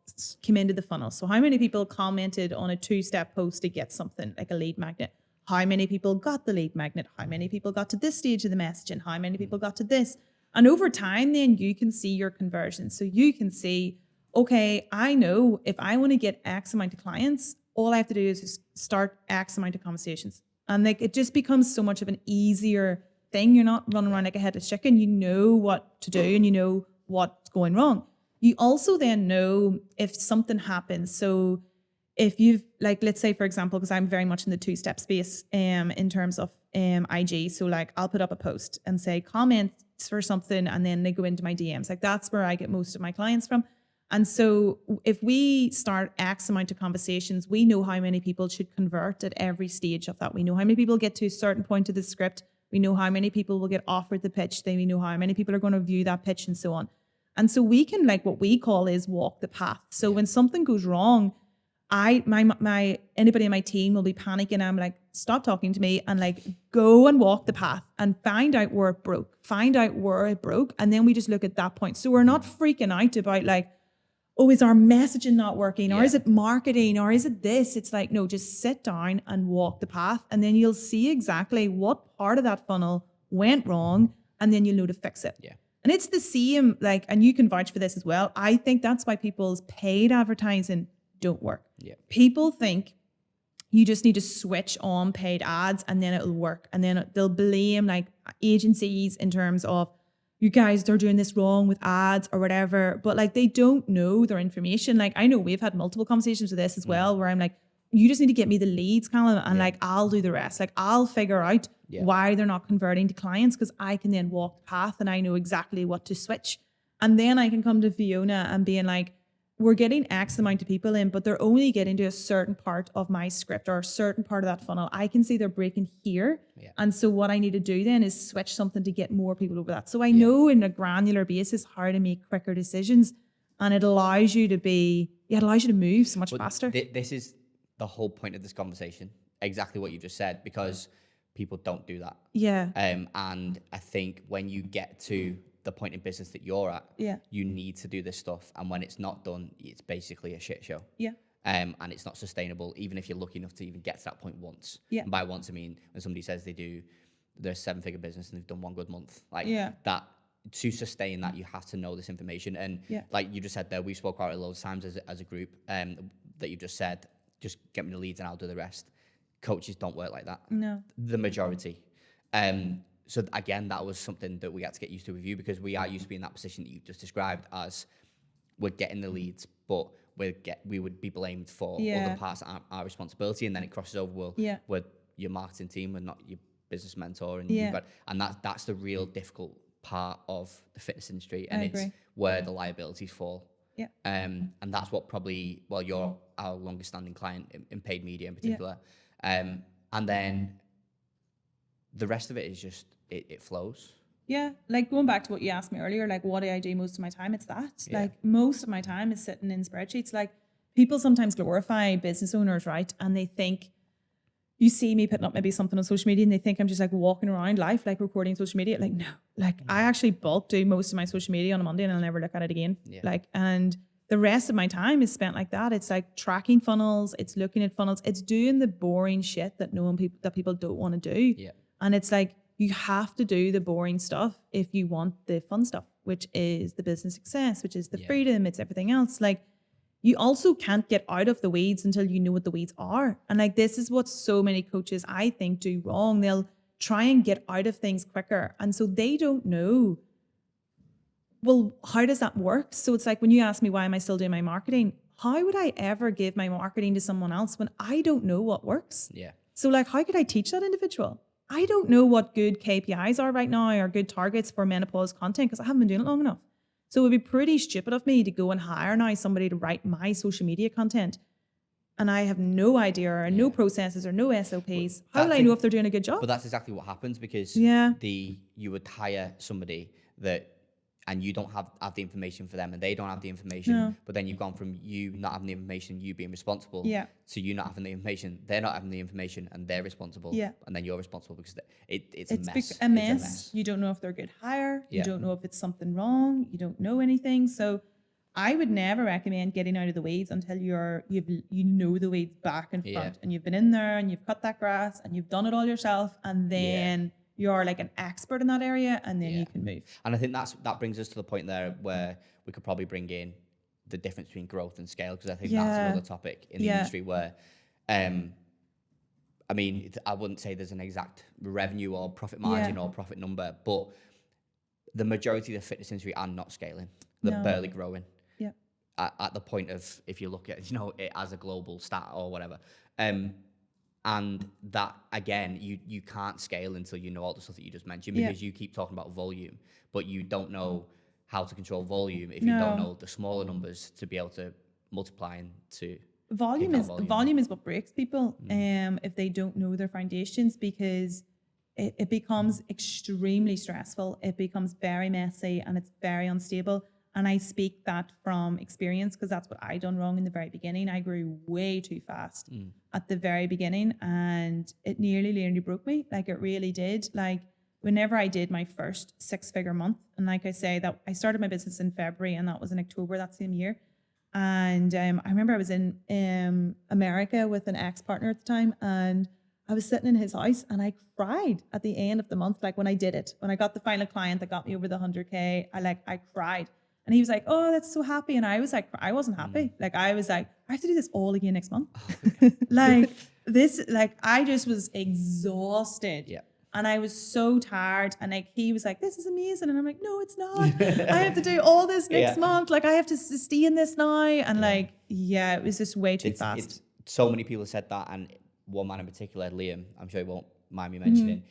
came into the funnel? So how many people commented on a 2-step post to get something like a lead magnet? How many people got the lead magnet? How many people got to this stage of the message? And how many people got to this? And over time, then you can see your conversion. So you can see, okay, I know if I want to get X amount of clients, all I have to do is just start X amount of conversations. And like it just becomes so much of an easier thing. You're not running around like a headless chicken. You know what to do and you know what's going wrong. You also then know if something happens. So if you've like, let's say for example, because I'm very much in the 2-step space in terms of IG. So like I'll put up a post and say comments for something and then they go into my DMs. Like that's where I get most of my clients from. And so if we start X amount of conversations, we know how many people should convert at every stage of that. We know how many people get to a certain point of the script. We know how many people will get offered the pitch. Then we know how many people are going to view that pitch and so on. And so we can like what we call is walk the path. So when something goes wrong, my anybody in my team will be panicking. I'm like, stop talking to me and like go and walk the path and find out where it broke. And then we just look at that point. So we're not freaking out about like, oh, is our messaging not working? Or is it marketing? Or is it this? It's like, no, just sit down and walk the path. And then you'll see exactly what part of that funnel went wrong. And then you'll know to fix it. Yeah. And it's the same, like, and you can vouch for this as well. I think that's why people's paid advertising don't work. Yeah. People think you just need to switch on paid ads and then it'll work. And then they'll blame like agencies in terms of, you guys, they're doing this wrong with ads or whatever. But like they don't know their information. Like I know we've had multiple conversations with this as well, where I'm like, you just need to get me the leads, Callum, and like I'll do the rest. Like I'll figure out why they're not converting to clients because I can then walk the path and I know exactly what to switch. And then I can come to Fiona and being like, we're getting X amount of people in, but they're only getting to a certain part of my script or a certain part of that funnel. I can see they're breaking here. Yeah. And so what I need to do then is switch something to get more people over that. So I know in a granular basis how to make quicker decisions, and it allows you to move so much faster. This is the whole point of this conversation. Exactly what you just said, because people don't do that. Yeah. And I think when you get to the point in business that you're at, you need to do this stuff, and when it's not done, it's basically a shit show. And it's not sustainable, even if you're lucky enough to even get to that point once. And by once I mean when somebody says they're a 7-figure business and they've done one good month, like that, to sustain that, you have to know this information. And like you just said there, we spoke about it loads of times as a group, that you just said, just get me the leads and I'll do the rest. Coaches don't work like that. No, the majority. So again, that was something that we had to get used to with you, because we are used to be in that position that you just described, as we're getting the leads, but we would be blamed for other parts that aren't our responsibility, and then it crosses over. We're your marketing team, we're not your business mentor, and that's the real difficult part of the fitness industry, and it's where the liabilities fall. And that's what probably, well, you're our longest standing client in paid media in particular, and then the rest of it is just it flows. Yeah, like going back to what you asked me earlier, like what do I do most of my time? It's that. Like most of my time is sitting in spreadsheets. Like people sometimes glorify business owners, right? And they think, you see me putting up maybe something on social media and they think I'm just like walking around life, like recording social media. Like no, like I actually bulk do most of my social media on a Monday and I'll never look at it again. Like, and the rest of my time is spent like that. It's like tracking funnels, it's looking at funnels, it's doing the boring shit that people don't want to do. Yeah. And it's like, you have to do the boring stuff if you want the fun stuff, which is the business success, which is the freedom, it's everything else. Like, you also can't get out of the weeds until you know what the weeds are. And like, this is what so many coaches, I think, do wrong. They'll try and get out of things quicker. And so they don't know, well, how does that work? So it's like, when you ask me, why am I still doing my marketing? How would I ever give my marketing to someone else when I don't know what works? Yeah. So like, how could I teach that individual? I don't know what good KPIs are right now or good targets for menopause content because I haven't been doing it long enough. So it would be pretty stupid of me to go and hire now somebody to write my social media content. And I have no idea or no processes or no SOPs. How will I know if they're doing a good job? But that's exactly what happens, because you would hire somebody that, and you don't have the information for them, and they don't have the information. No. But then you've gone from you not having the information, you being responsible, to you not having the information, they're not having the information, and they're responsible. Yeah. And then you're responsible because it's It's a mess. a mess. You don't know if they're a good hire. You don't know if it's something wrong. You don't know anything. So I would never recommend getting out of the weeds until you know the weeds back and front, and you've been in there and you've cut that grass and you've done it all yourself, and then you're like an expert in that area, and then you can move. And I think that brings us to the point there where we could probably bring in the difference between growth and scale, because I think that's another topic in the industry where, I mean, I wouldn't say there's an exact revenue or profit margin or profit number, but the majority of the fitness industry are not scaling. They're barely growing. Yeah. At the point of, if you look at, it as a global stat or whatever. And that, again, you can't scale until you know all the stuff that you just mentioned, because you keep talking about volume, but you don't know how to control volume if you don't know the smaller numbers to be able to multiply and to... Volume is what breaks people if they don't know their foundations, because it becomes extremely stressful. It becomes very messy and it's very unstable. And I speak that from experience, because that's what I done wrong in the very beginning. I grew way too fast at the very beginning, and it nearly broke me. Like, it really did. Like, whenever I did my first 6-figure month, and like I say, that I started my business in February, and that was in October that same year. And I remember I was in America with an ex-partner at the time, and I was sitting in his house and I cried at the end of the month. Like, when I did it, when I got the final client that got me over the 100K, I cried. And he was like, "Oh, that's so happy." And I was like, I wasn't happy. Like, I was like, I have to do this all again next month. I just was exhausted. Yeah. And I was so tired. And like, he was like, "This is amazing." And I'm like, "No, it's not. I have to do all this next month. Like, I have to sustain this now." And it was just way too fast. So many people said that. And one man in particular, Liam, I'm sure he won't mind me mentioning,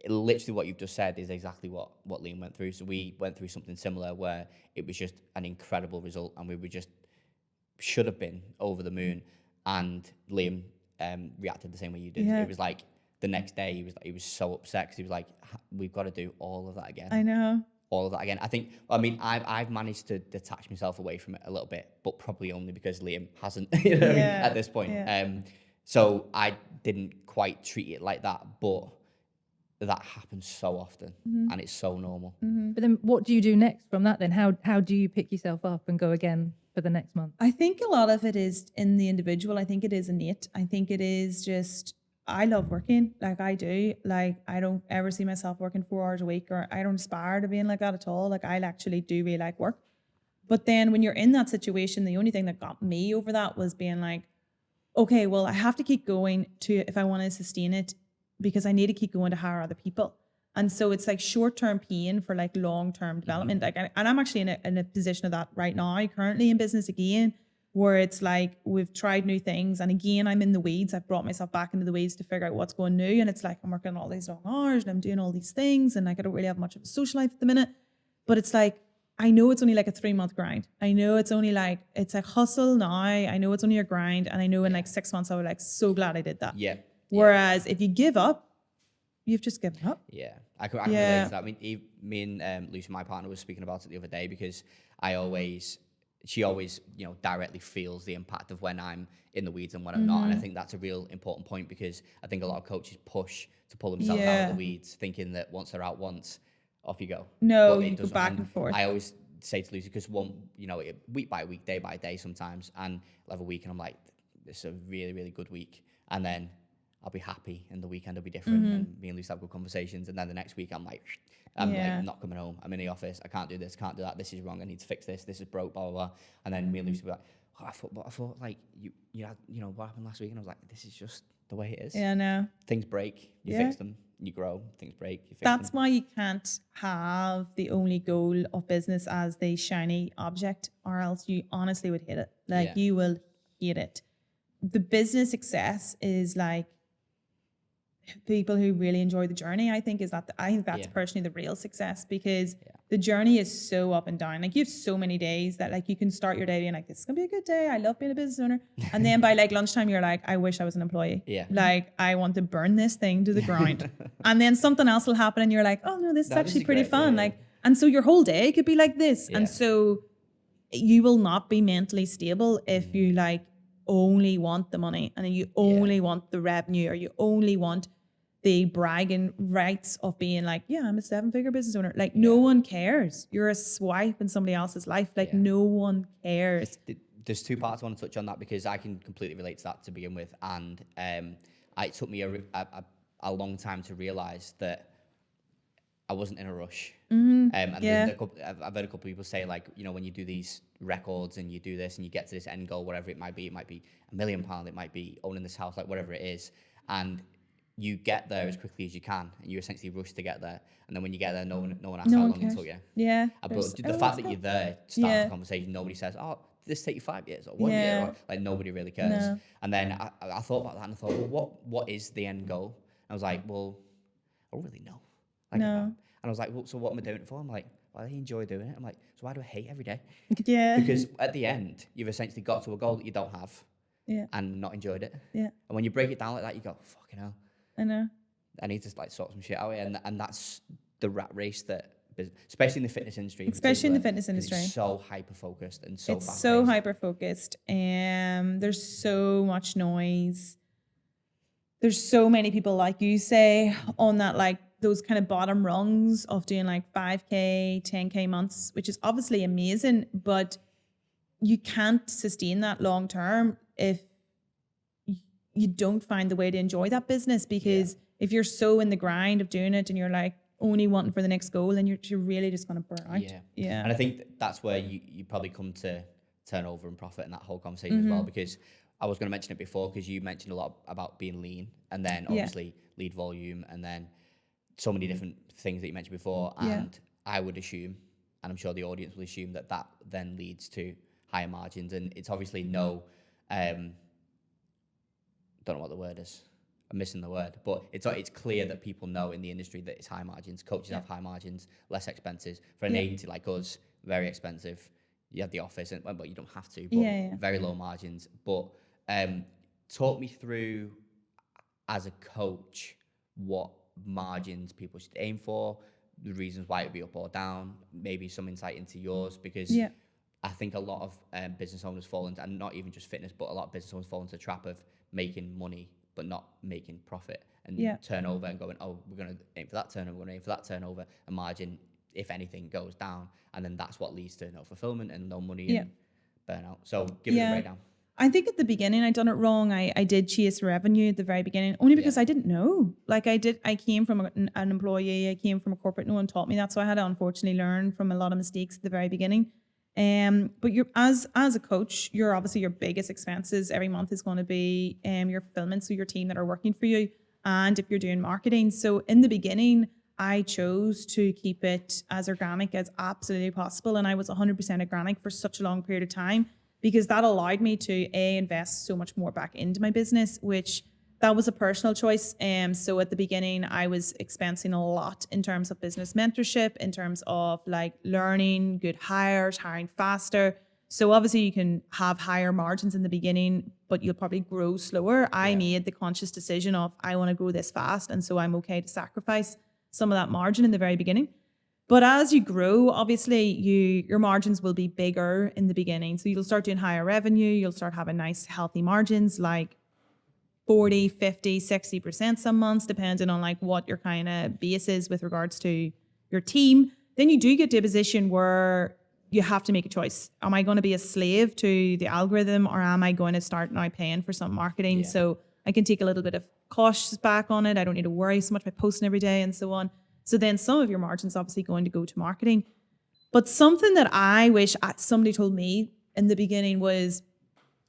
literally what you've just said is exactly what Liam went through. So we went through something similar where it was just an incredible result, and we were just should have been over the moon. And Liam reacted the same way you did. It was like the next day he was so upset, because he was like, "We've got to do all of that again." I know. All of that again. I've managed to detach myself away from it a little bit, but probably only because Liam hasn't at this point. So I didn't quite treat it like that, but that happens so often, and it's so normal. But then what do you do next from that then? How do you pick yourself up and go again for the next month? I think a lot of it is in the individual. I think it is innate. I think it is just, I love working. Like, I do. Like, I don't ever see myself working 4 hours a week, or I don't aspire to being like that at all. Like, I actually do really like work. But then when you're in that situation, the only thing that got me over that was being like, okay, well, I have to keep going if I want to sustain it, because I need to keep going to hire other people. And so it's like short-term pain for like long-term development. Like, and I'm actually in a position of that right now, currently in business again, where it's like, we've tried new things. And again, I'm in the weeds. I've brought myself back into the weeds to figure out what's going new. And it's like, I'm working all these long hours and I'm doing all these things. And like, I don't really have much of a social life at the minute, but it's like, I know it's only like a 3-month grind. I know it's only like, it's like hustle now. I know it's only a grind. And I know in like 6 months, I was like, so glad I did that. Yeah. Whereas if you give up, you've just given up. Yeah, I can relate to that. I mean, me and Lucy, my partner, was speaking about it the other day, because she always, directly feels the impact of when I'm in the weeds and when I'm not. And I think that's a real important point, because I think a lot of coaches push to pull themselves out of the weeds, thinking that once they're out once, off you go. No, you go back and forth. I always say to Lucy, because week by week, day by day sometimes, and I'll have a week and I'm like, this is a really, really good week. And then I'll be happy and the weekend will be different and me and Lucy have good conversations. And then the next week I'm like not coming home. I'm in the office. I can't do this, can't do that. This is wrong. I need to fix this. This is broke, blah, blah, blah. And then me and Lucy will be like, oh, I thought like you had, what happened last week? And I was like, this is just the way it is. Yeah, no. Things break, you fix them, you grow. Things break, you fix That's them. why you can't have the only goal of business as the shiny object, or else you honestly would hate it. Like you will hate it. The business success is like people who really enjoy the journey. I think that's personally the real success, because the journey is so up and down. Like you have so many days that like you can start your day being like, this is gonna be a good day. I love being a business owner. And then by like lunchtime, you're like, I wish I was an employee. Yeah. Like I want to burn this thing to the ground. And then something else will happen and you're like, oh no, this is actually pretty fun. Like, and so your whole day could be like this. And so you will not be mentally stable if you like only want the money and you only want the revenue, or you only want the bragging rights of being like, I'm a 7-figure business owner. Like no one cares. You're a swipe in somebody else's life. Like no one cares. There's two parts I want to touch on that, because I can completely relate to that to begin with. And it took me a long time to realize that I wasn't in a rush. And I've heard a couple of people say, like, when you do these records and you do this and you get to this end goal, whatever it might be £1 million, it might be owning this house, like whatever it is. And you get there as quickly as you can, and you essentially rush to get there. And then when you get there, no one asks how long it took you. Yeah. But the fact that you're there, start the conversation, nobody says, oh, did this take you 5 years or 1 year? Or, like nobody really cares. No. And then I thought about that and I thought, well, what is the end goal? And I was like, well, I don't really know. And I was like, well, so what am I doing it for? I'm like, well, I enjoy doing it. I'm like, so why do I hate every day? Yeah. Because at the end, you've essentially got to a goal that you don't have and not enjoyed it. Yeah. And when you break it down like that, you go, fucking hell. I know. I need to like sort some shit out, and that's the rat race that, especially in the fitness industry. Especially in the fitness industry, it's so hyper focused and so. It's so hyper focused, and there's so much noise. There's so many people, like you say, on that like those kind of bottom rungs of doing like 5K, 10K months, which is obviously amazing, but you can't sustain that long term if you don't find the way to enjoy that business, because if you're so in the grind of doing it and you're like only wanting for the next goal, then you're really just going to burn out. Yeah. And I think that's where you probably come to turnover and profit in that whole conversation as well, because I was going to mention it before, because you mentioned a lot about being lean, and then obviously lead volume, and then so many different things that you mentioned before. And I would assume, and I'm sure the audience will assume, that then leads to higher margins. And it's obviously don't know what the word is. I'm missing the word, but it's clear that people know in the industry that it's high margins. Coaches have high margins, less expenses. For an agency like us, very expensive. You have the office, but you don't have to. But very low margins. But talk me through, as a coach, what margins people should aim for, the reasons why it would be up or down, maybe some insight into yours, because I think a lot of business owners fall into, and not even just fitness, but a lot of business owners fall into the trap of making money but not making profit, and turnover, and going, oh, we're going to aim for that turnover, we're going to aim for that turnover, and margin, if anything, goes down, and then that's what leads to no fulfillment and no money and burnout. So give it a breakdown. I think at the beginning I done it wrong. I did chase revenue at the very beginning, only because I didn't know. Like I came from an employee, I came from a corporate, no one taught me that, so I had to unfortunately learn from a lot of mistakes at the very beginning. But you're as a coach, you're obviously your biggest expenses every month is going to be your fulfillment, so your team that are working for you, and if you're doing marketing. So in the beginning, I chose to keep it as organic as absolutely possible, and I was 100% organic for such a long period of time, because that allowed me to invest so much more back into my business, which that was a personal choice. So at the beginning, I was expensing a lot in terms of business mentorship, in terms of like learning, good hires, hiring faster. So obviously you can have higher margins in the beginning, but you'll probably grow slower. I made the conscious decision of, I want to grow this fast, and so I'm okay to sacrifice some of that margin in the very beginning. But as you grow, obviously your margins will be bigger in the beginning. So you'll start doing higher revenue, you'll start having nice healthy margins, like 40, 50, 60% some months, depending on like what your kind of base is with regards to your team. Then you do get to a position where you have to make a choice. Am I going to be a slave to the algorithm, or am I going to start now paying for some marketing? Yeah. So I can take a little bit of costs back on it. I don't need to worry so much about posting every day and so on. So then some of your margin's obviously going to go to marketing. But something that I wish somebody told me in the beginning was,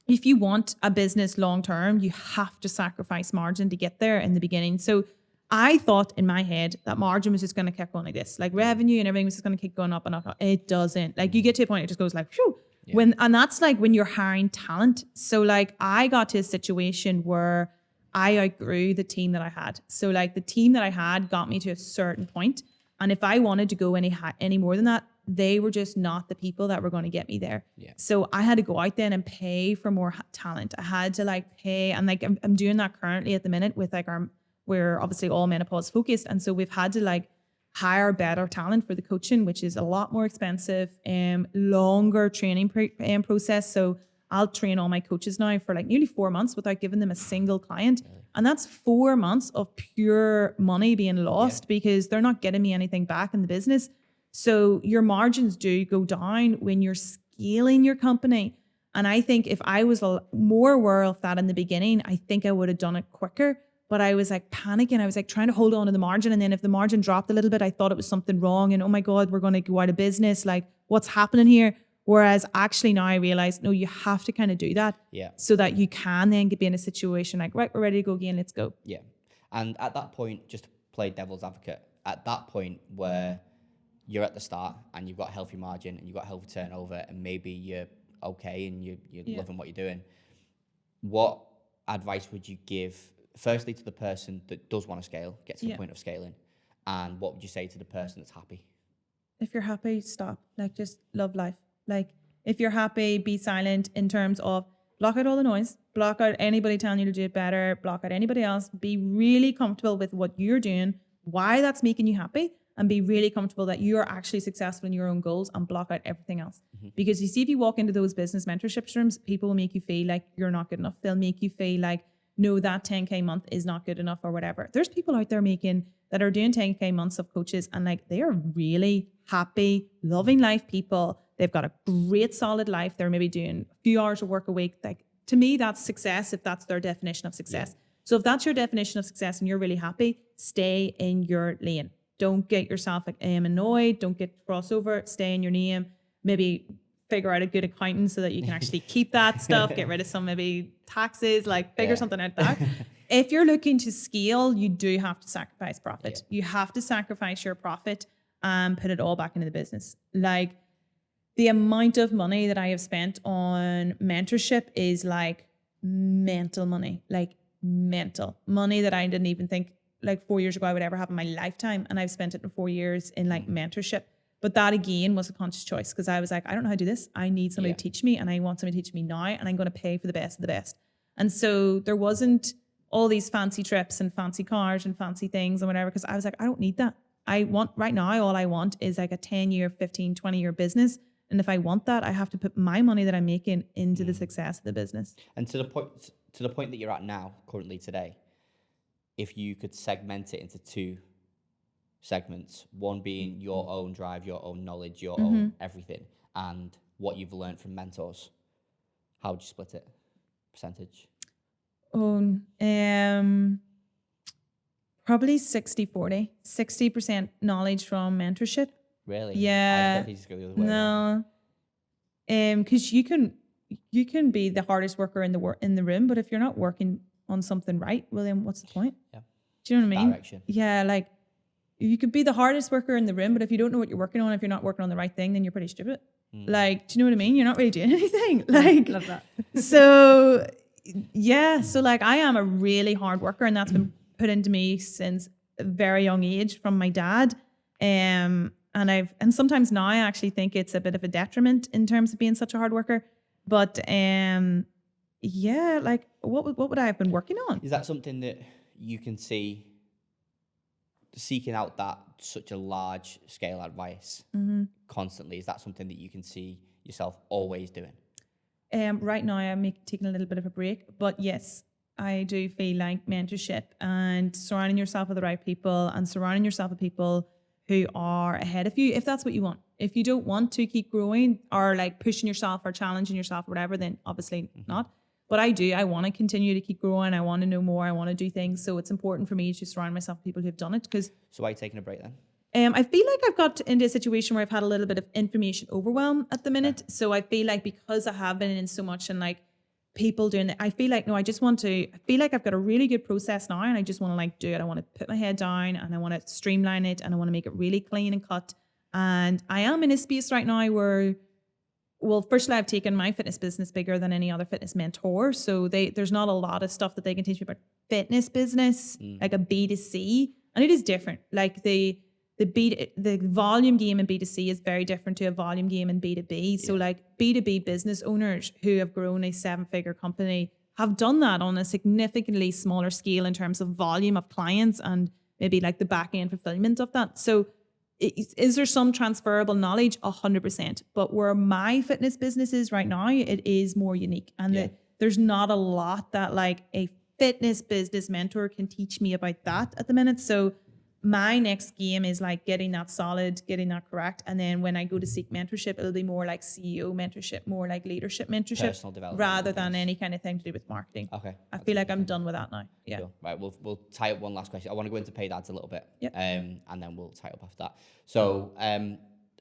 if you want a business long term, you have to sacrifice margin to get there in the beginning. So I thought in my head that margin was just going to keep going like this, like revenue and everything was just going to keep going up and up. It doesn't. Like you get to a point, it just goes like, phew. Yeah. And that's like when you're hiring talent. So like I got to a situation where I outgrew the team that I had. So like the team that I had got me to a certain point, and if I wanted to go any more than that, they were just not the people that were going to get me there. Yeah. So I had to go out then and pay for more talent. I had to like pay, and like I'm doing that currently at the minute with like we're obviously all menopause focused, and so we've had to like hire better talent for the coaching, which is a lot more expensive, longer training process. So I'll train all my coaches now for like nearly 4 months without giving them a single client. And that's 4 months of pure money being lost because they're not getting me anything back in the business. So your margins do go down when you're scaling your company. And I think if I was more aware of that in the beginning, I think I would have done it quicker. But I was like panicking. I was like trying to hold on to the margin. And then if the margin dropped a little bit, I thought it was something wrong. And oh my God, we're going to go out of business. Like what's happening here? Whereas actually now I realize, no, you have to kind of do that so that you can then be in a situation like, right, we're ready to go again. Let's go. Yeah. And at that point, just to play devil's advocate, at that point where you're at the start and you've got healthy margin and you've got healthy turnover and maybe you're okay and you're loving what you're doing, what advice would you give firstly to the person that does want to scale, get to the point of scaling, and what would you say to the person that's happy? If you're happy, stop. Like just love life. Like if you're happy, be silent in terms of block out all the noise, block out anybody telling you to do it better, block out anybody else, be really comfortable with what you're doing, why that's making you happy, and be really comfortable that you're actually successful in your own goals, and block out everything else. Because you see, if you walk into those business mentorship rooms, people will make you feel like you're not good enough. They'll make you feel like, no, that 10K month is not good enough or whatever. There's people out there that are doing 10K months of coaches, and like they are really happy, loving life people. They've got a great solid life. They're maybe doing a few hours of work a week. Like to me, that's success if that's their definition of success. Yeah. So if that's your definition of success and you're really happy, stay in your lane. Don't get yourself like annoyed. Don't get crossover. Stay in your name. Maybe figure out a good accountant so that you can actually keep that stuff. Get rid of some maybe taxes. Like figure something out that. If you're looking to scale, you do have to sacrifice profit. Yeah. You have to sacrifice your profit and put it all back into the business. Like the amount of money that I have spent on mentorship is like mental money, like mental money that I didn't even think like 4 years ago I would ever have in my lifetime. And I've spent it in 4 years in like mentorship. But that again was a conscious choice because I was like, I don't know how to do this. I need somebody to teach me, and I want somebody to teach me now, and I'm going to pay for the best of the best. And so there wasn't all these fancy trips and fancy cars and fancy things and whatever, because I was like, I don't need that. I want right now, all I want is like a 10-year, 15, 20-year business. And if I want that, I have to put my money that I'm making into the success of the business. And to the point that you're at now, currently today, if you could segment it into two segments, one being your own drive, your own knowledge, your own everything, and what you've learned from mentors, how would you split it? Percentage? Probably 60-40. 60% knowledge from mentorship. Really? Yeah. I just go the other way. No. Because you can be the hardest worker in the room, but if you're not working on something right, well then what's the point? Yeah. Do you know what I mean? Direction. Yeah, like you could be the hardest worker in the room, but if you don't know what you're working on, if you're not working on the right thing, then you're pretty stupid. Like, do you know what I mean? You're not really doing anything. Like, love that. So yeah, so like I am a really hard worker, and that's been put into me since a very young age from my dad. And sometimes now I actually think it's a bit of a detriment in terms of being such a hard worker. But yeah, like what would I have been working on? Is that something that you can see seeking out that such a large scale advice constantly? Is that something that you can see yourself always doing? Right now I'm taking a little bit of a break, but yes, I do feel like mentorship and surrounding yourself with the right people and surrounding yourself with people who are ahead of you, if that's what you want. If you don't want to keep growing or like pushing yourself or challenging yourself or whatever, then obviously not. But I do. I want to continue to keep growing. I want to know more. I want to do things. So it's important for me to surround myself with people who've done it. Because So why are you taking a break then? I feel like I've got into a situation where I've had a little bit of information overwhelm at the minute. So I feel like because I have been in so much and like people doing it, I feel like, no, I feel like I've got a really good process now and I just want to like do it. I want to put my head down and I want to streamline it and I want to make it really clean and cut. And I am in a space right now where, well, firstly, I've taken my fitness business bigger than any other fitness mentor. So there's not a lot of stuff that they can teach me about fitness business, like a B2C. And it is different. Like the volume game in B2C is very different to a volume game in B2B. So like B2B business owners who have grown a 7-figure company have done that on a significantly smaller scale in terms of volume of clients and maybe like the back end fulfillment of that. So is there some transferable knowledge? 100%. But where my fitness business is right now, it is more unique. And there's not a lot that like a fitness business mentor can teach me about that at the minute. So my next game is like getting that solid, getting that correct. And then when I go to seek mentorship, it'll be more like CEO mentorship, more like leadership mentorship, Personal development, rather than any kind of thing to do with marketing. Okay. I feel like I'm done with that now. Yeah. Cool. Right. We'll tie up one last question. I want to go into paid ads a little bit. Yep. And then we'll tie up after that. So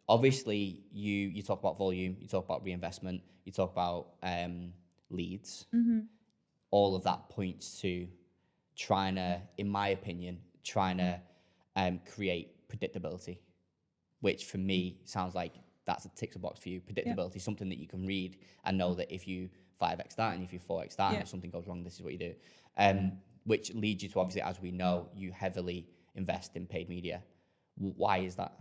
obviously you talk about volume, you talk about reinvestment, you talk about leads. All of that points to trying to, in my opinion, create predictability, which for me sounds like that's a ticks a box for you. Predictability, something that you can read and know that if you 5x that and if you 4x that, and if something goes wrong, this is what you do. Which leads you to, obviously, as we know, you heavily invest in paid media. Why is that?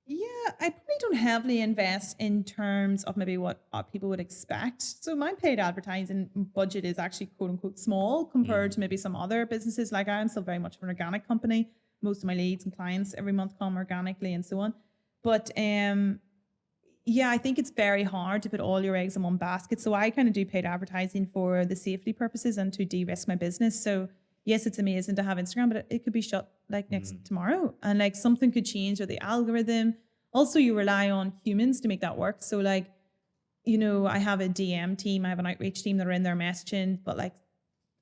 Yeah, I probably don't heavily invest in terms of maybe what people would expect. So my paid advertising budget is actually quote unquote small compared to maybe some other businesses. Like I am still very much of an organic company. Most of my leads and clients every month come organically and so on. But yeah, I think it's very hard to put all your eggs in one basket. So I kind of do paid advertising for the safety purposes and to de-risk my business. So yes, it's amazing to have Instagram, but it could be shut like next tomorrow and like something could change or the algorithm. Also, you rely on humans to make that work. So like, you know, I have a DM team, I have an outreach team that are in there messaging, but like,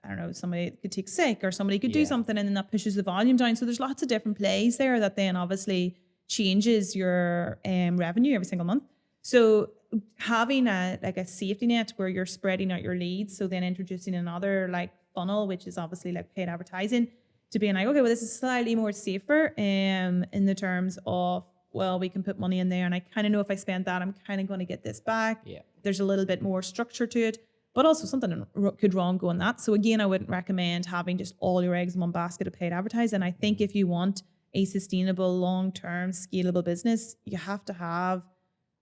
I don't know, somebody could take sick or somebody could do something and then that pushes the volume down. So there's lots of different plays there that then obviously changes your revenue every single month. So having a safety net where you're spreading out your leads, so then introducing another like funnel, which is obviously like paid advertising, to being like, okay, well, this is slightly more safer in the terms of, well, we can put money in there and I kind of know if I spend that, I'm kind of going to get this back. Yeah. There's a little bit more structure to it, but also something could wrong go in that. So again, I wouldn't recommend having just all your eggs in one basket of paid advertising. I think if you want a sustainable, long-term, scalable business, you have to have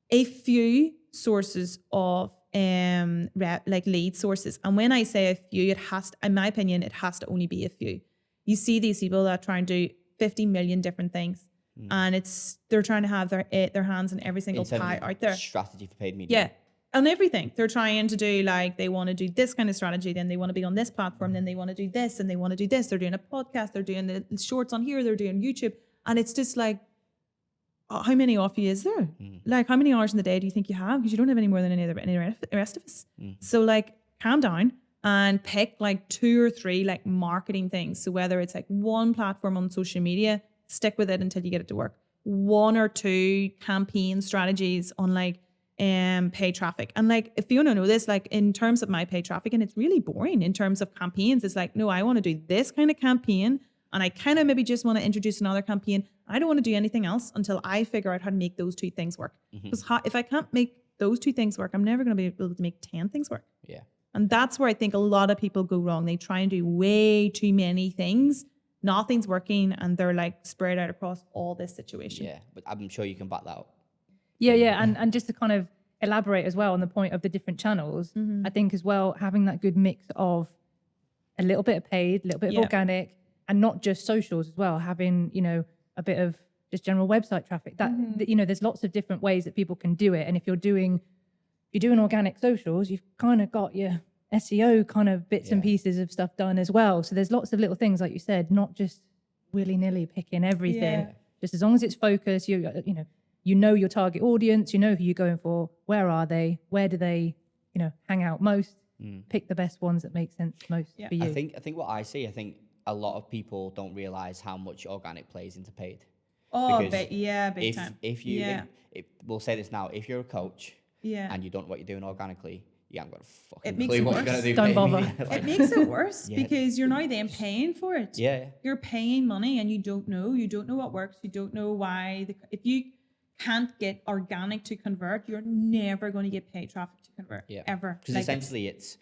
a few sources of like lead sources. And when I say a few, it has to, in my opinion, it has to only be a few. You see these people that try and do 50 million different things. And they're trying to have their hands in every single pie out there. Strategy for paid media. Yeah. And everything. They're trying to do like, they want to do this kind of strategy, then they want to be on this platform, then they want to do this and they want to do this. They're doing a podcast, they're doing the shorts on here, they're doing YouTube. And it's just like, how many of you is there? Like, how many hours in the day do you think you have? Because you don't have any more than any rest of us. So like, calm down and pick like 2 or 3 like marketing things. So whether it's like one platform on social media, stick with it until you get it to work. 1 or 2 campaign strategies on like paid traffic. And like, if you want to know this, like in terms of my paid traffic, and it's really boring in terms of campaigns, it's like, no, I want to do this kind of campaign. And I kind of maybe just want to introduce another campaign. I don't want to do anything else until I figure out how to make those 2 things work. Because if I can't make those 2 things work, I'm never going to be able to make 10 things work. Yeah. And that's where I think a lot of people go wrong. They try and do way too many things. Nothing's working and they're like spread out across all this situation. Yeah, but I'm sure you can back that out. Yeah. And just to kind of elaborate as well on the point of the different channels, I think as well, having that good mix of a little bit of paid, a little bit of organic, and not just socials as well, having, you know, a bit of just general website traffic that, you know, there's lots of different ways that people can do it. And if you're doing organic socials, you've kind of got your SEO kind of bits and pieces of stuff done as well. So there's lots of little things, like you said, not just willy-nilly picking everything. Just as long as it's focused, you know, you know your target audience, you know who you're going for, where are they, where do they, hang out most, pick the best ones that make sense most for you. I think what I see, I think a lot of people don't realize how much organic plays into paid. Oh, Because big time. If you, we'll say this now, if you're a coach and you don't know what you're doing organically, you haven't got a fucking clue what you're going to do. Don't bother. It makes it worse because you're now then paying for it. Yeah. You're paying money and you don't know what works. You don't know why. If you can't get organic to convert, you're never going to get paid traffic to convert ever. Because essentially it's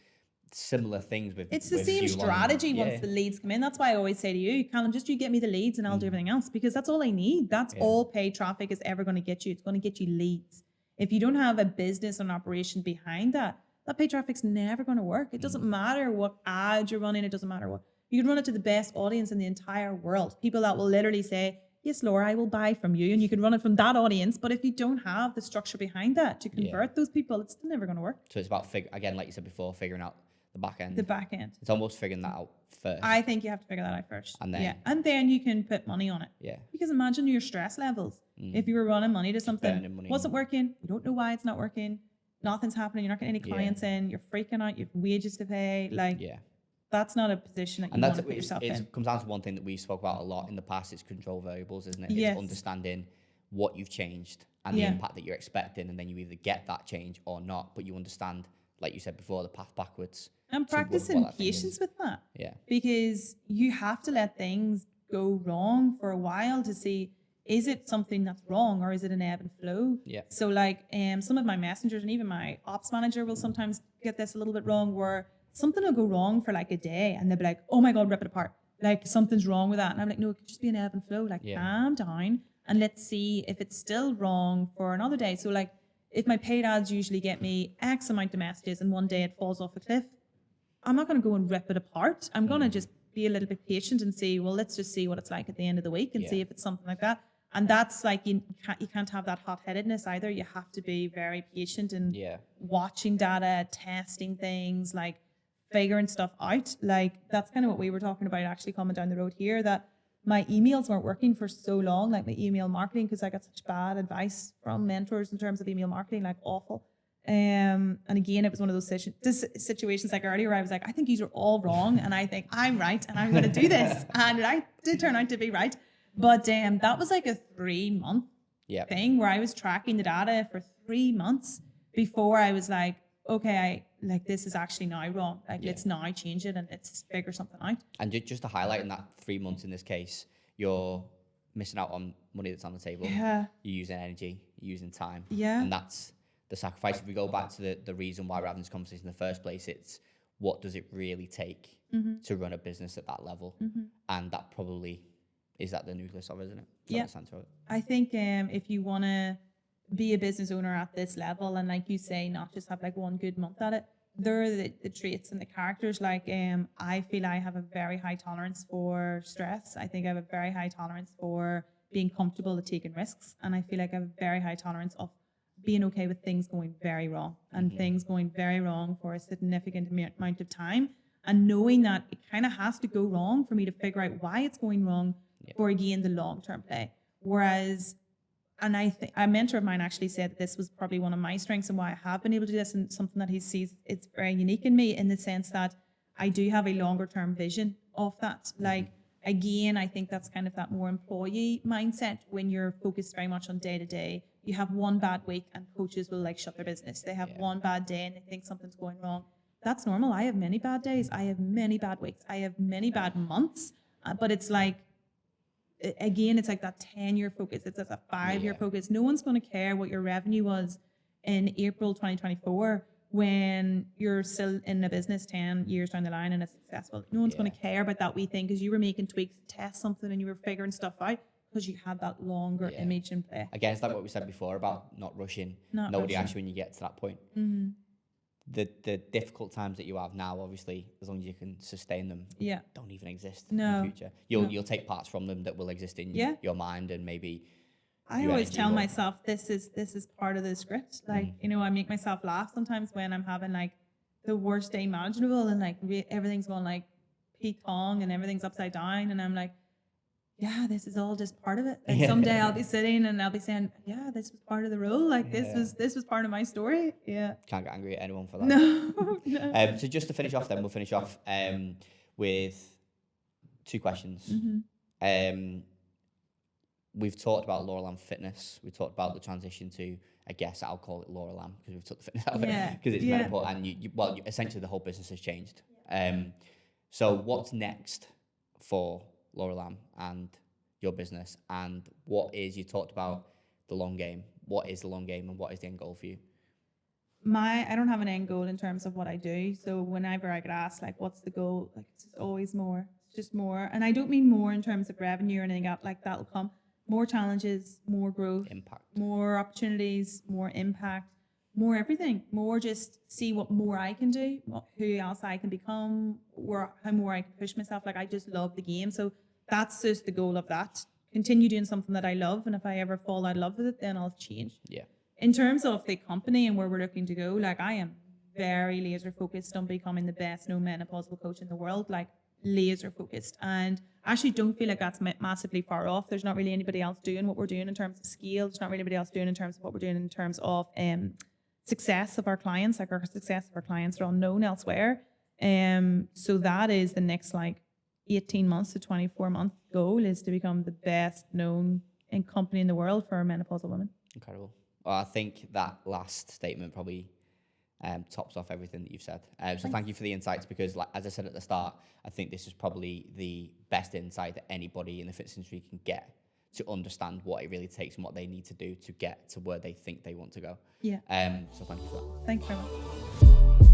similar things with it's the same strategy once the leads come in. That's why I always say to you, Callum, just you get me the leads and I'll do everything else, because that's all I need. That's all paid traffic is ever going to get you. It's going to get you leads. If you don't have a business and operation behind that paid traffic's never going to work. It doesn't matter what ad you're running. It doesn't matter what. You can run it to the best audience in the entire world. People that will literally say, yes, Laura, I will buy from you. And you can run it from that audience. But if you don't have the structure behind that to convert those people, it's still never going to work. So it's about, again, like you said before, figuring out the back end. The back end. It's almost figuring that out first. I think you have to figure that out first. And then, and then you can put money on it. Yeah. Because imagine your stress levels. If you were running money to something, wasn't working, you don't know why it's not working, nothing's happening, you're not getting any clients in, you're freaking out, you have wages to pay. That's not a position that you want to put yourself in. It comes down to one thing that we spoke about a lot in the past. It's control variables, isn't it? It's understanding what you've changed and the impact that you're expecting, and then you either get that change or not, but you understand, like you said before, the path backwards. And practicing patience with that. Yeah. Because you have to let things go wrong for a while to see, is it something that's wrong or is it an ebb and flow? Yeah. So like some of my messengers and even my ops manager will sometimes get this a little bit wrong, where something will go wrong for like a day and they'll be like, oh my God, rip it apart. Like something's wrong with that. And I'm like, no, it could just be an ebb and flow. Like calm down and let's see if it's still wrong for another day. So like if my paid ads usually get me X amount of messages and one day it falls off a cliff, I'm not going to go and rip it apart. I'm going to just be a little bit patient and see, well, let's just see what it's like at the end of the week and see if it's something like that. And that's like, you can't have that hot-headedness either. You have to be very patient and watching data, testing things, like figuring stuff out. Like that's kind of what we were talking about actually coming down the road here, that my emails weren't working for so long, like my email marketing, because I got such bad advice from mentors in terms of email marketing, like awful. And again, it was one of those situations like earlier where I was like, I think these are all wrong and I think I'm right and I'm going to do this. And I did turn out to be right. But that was like a 3-month thing where I was tracking the data for 3 months before I was like, okay, this is actually now wrong. Like, let's now change it and let's figure something out. And just to highlight in that 3 months in this case, you're missing out on money that's on the table. Yeah. You're using energy, you're using time. Yeah. And that's the sacrifice. If we go back to the reason why we're having this conversation in the first place, it's what does it really take to run a business at that level? And that probably is at the nucleus of it, isn't it? Yeah. I think if you want to be a business owner at this level and like you say, not just have like one good month at it, there are the traits and the characters. Like I feel I have a very high tolerance for stress. I think I have a very high tolerance for being comfortable with taking risks. And I feel like I have a very high tolerance of being okay with things going very wrong and things going very wrong for a significant amount of time, and knowing that it kind of has to go wrong for me to figure out why it's going wrong for, again, the long-term play. Whereas, and I think a mentor of mine actually said that this was probably one of my strengths and why I have been able to do this, and something that he sees it's very unique in me, in the sense that I do have a longer-term vision of that. Like, again, I think that's kind of that more employee mindset when you're focused very much on day-to-day. You have one bad week and coaches will like shut their business. They have one bad day and they think something's going wrong. That's normal. I have many bad days. I have many bad weeks. I have many bad months. But it's like, again, it's like that 10-year focus. It's a 5-year focus. No one's going to care what your revenue was in April 2024 when you're still in a business 10 years down the line and it's successful. No one's going to care about that wee thing because you were making tweaks to test something and you were figuring stuff out because you had that longer image in play. Again, it's like what we said before about not rushing. Nobody asks you when you get to that point. The difficult times that you have now, obviously, as long as you can sustain them, don't even exist in the future. You'll take parts from them that will exist in your mind, and maybe I always tell myself this is part of the script. Like, I make myself laugh sometimes when I'm having like the worst day imaginable and like everything's going like Pete Tong and everything's upside down, and I'm like, yeah, this is all just part of it. Like someday I'll be sitting and I'll be saying, yeah, this was part of the role. Like this was part of my story. Yeah. Can't get angry at anyone for that. No, no. So just to finish off, then we'll finish off with 2 questions. We've talked about Laura Lambe Fitness. We talked about the transition to, I guess I'll call it Laura Lambe because we've took the fitness out of it because it's menopause, and essentially the whole business has changed. So what's next for Laura Lambe and your business, and you talked about the long game. What is the long game, and what is the end goal for you? I don't have an end goal in terms of what I do. So whenever I get asked, like, what's the goal? Like, it's always more. It's just more. And I don't mean more in terms of revenue or anything like that'll come. More challenges, more growth, Impact. more opportunities, more impact, more everything. More just see what more I can do, who else I can become, how more I can push myself. Like, I just love the game. So that's just the goal of that. Continue doing something that I love. And if I ever fall out of love with it, then I'll change. Yeah. In terms of the company and where we're looking to go, like, I am very laser focused on becoming the best known menopausal coach in the world, like laser focused. And I actually don't feel like that's massively far off. There's not really anybody else doing what we're doing in terms of scale. There's not really anybody else doing in terms of what we're doing in terms of success of our clients. Like, our success of our clients are unknown elsewhere. So that is the next 18 months to 24-month goal, is to become the best known company in the world for menopausal women. Incredible. Well, I think that last statement probably tops off everything that you've said. So thank you for the insights, because as I said at the start, I think this is probably the best insight that anybody in the fitness industry can get to understand what it really takes and what they need to do to get to where they think they want to go. Yeah. So thank you for that. Thank you very much.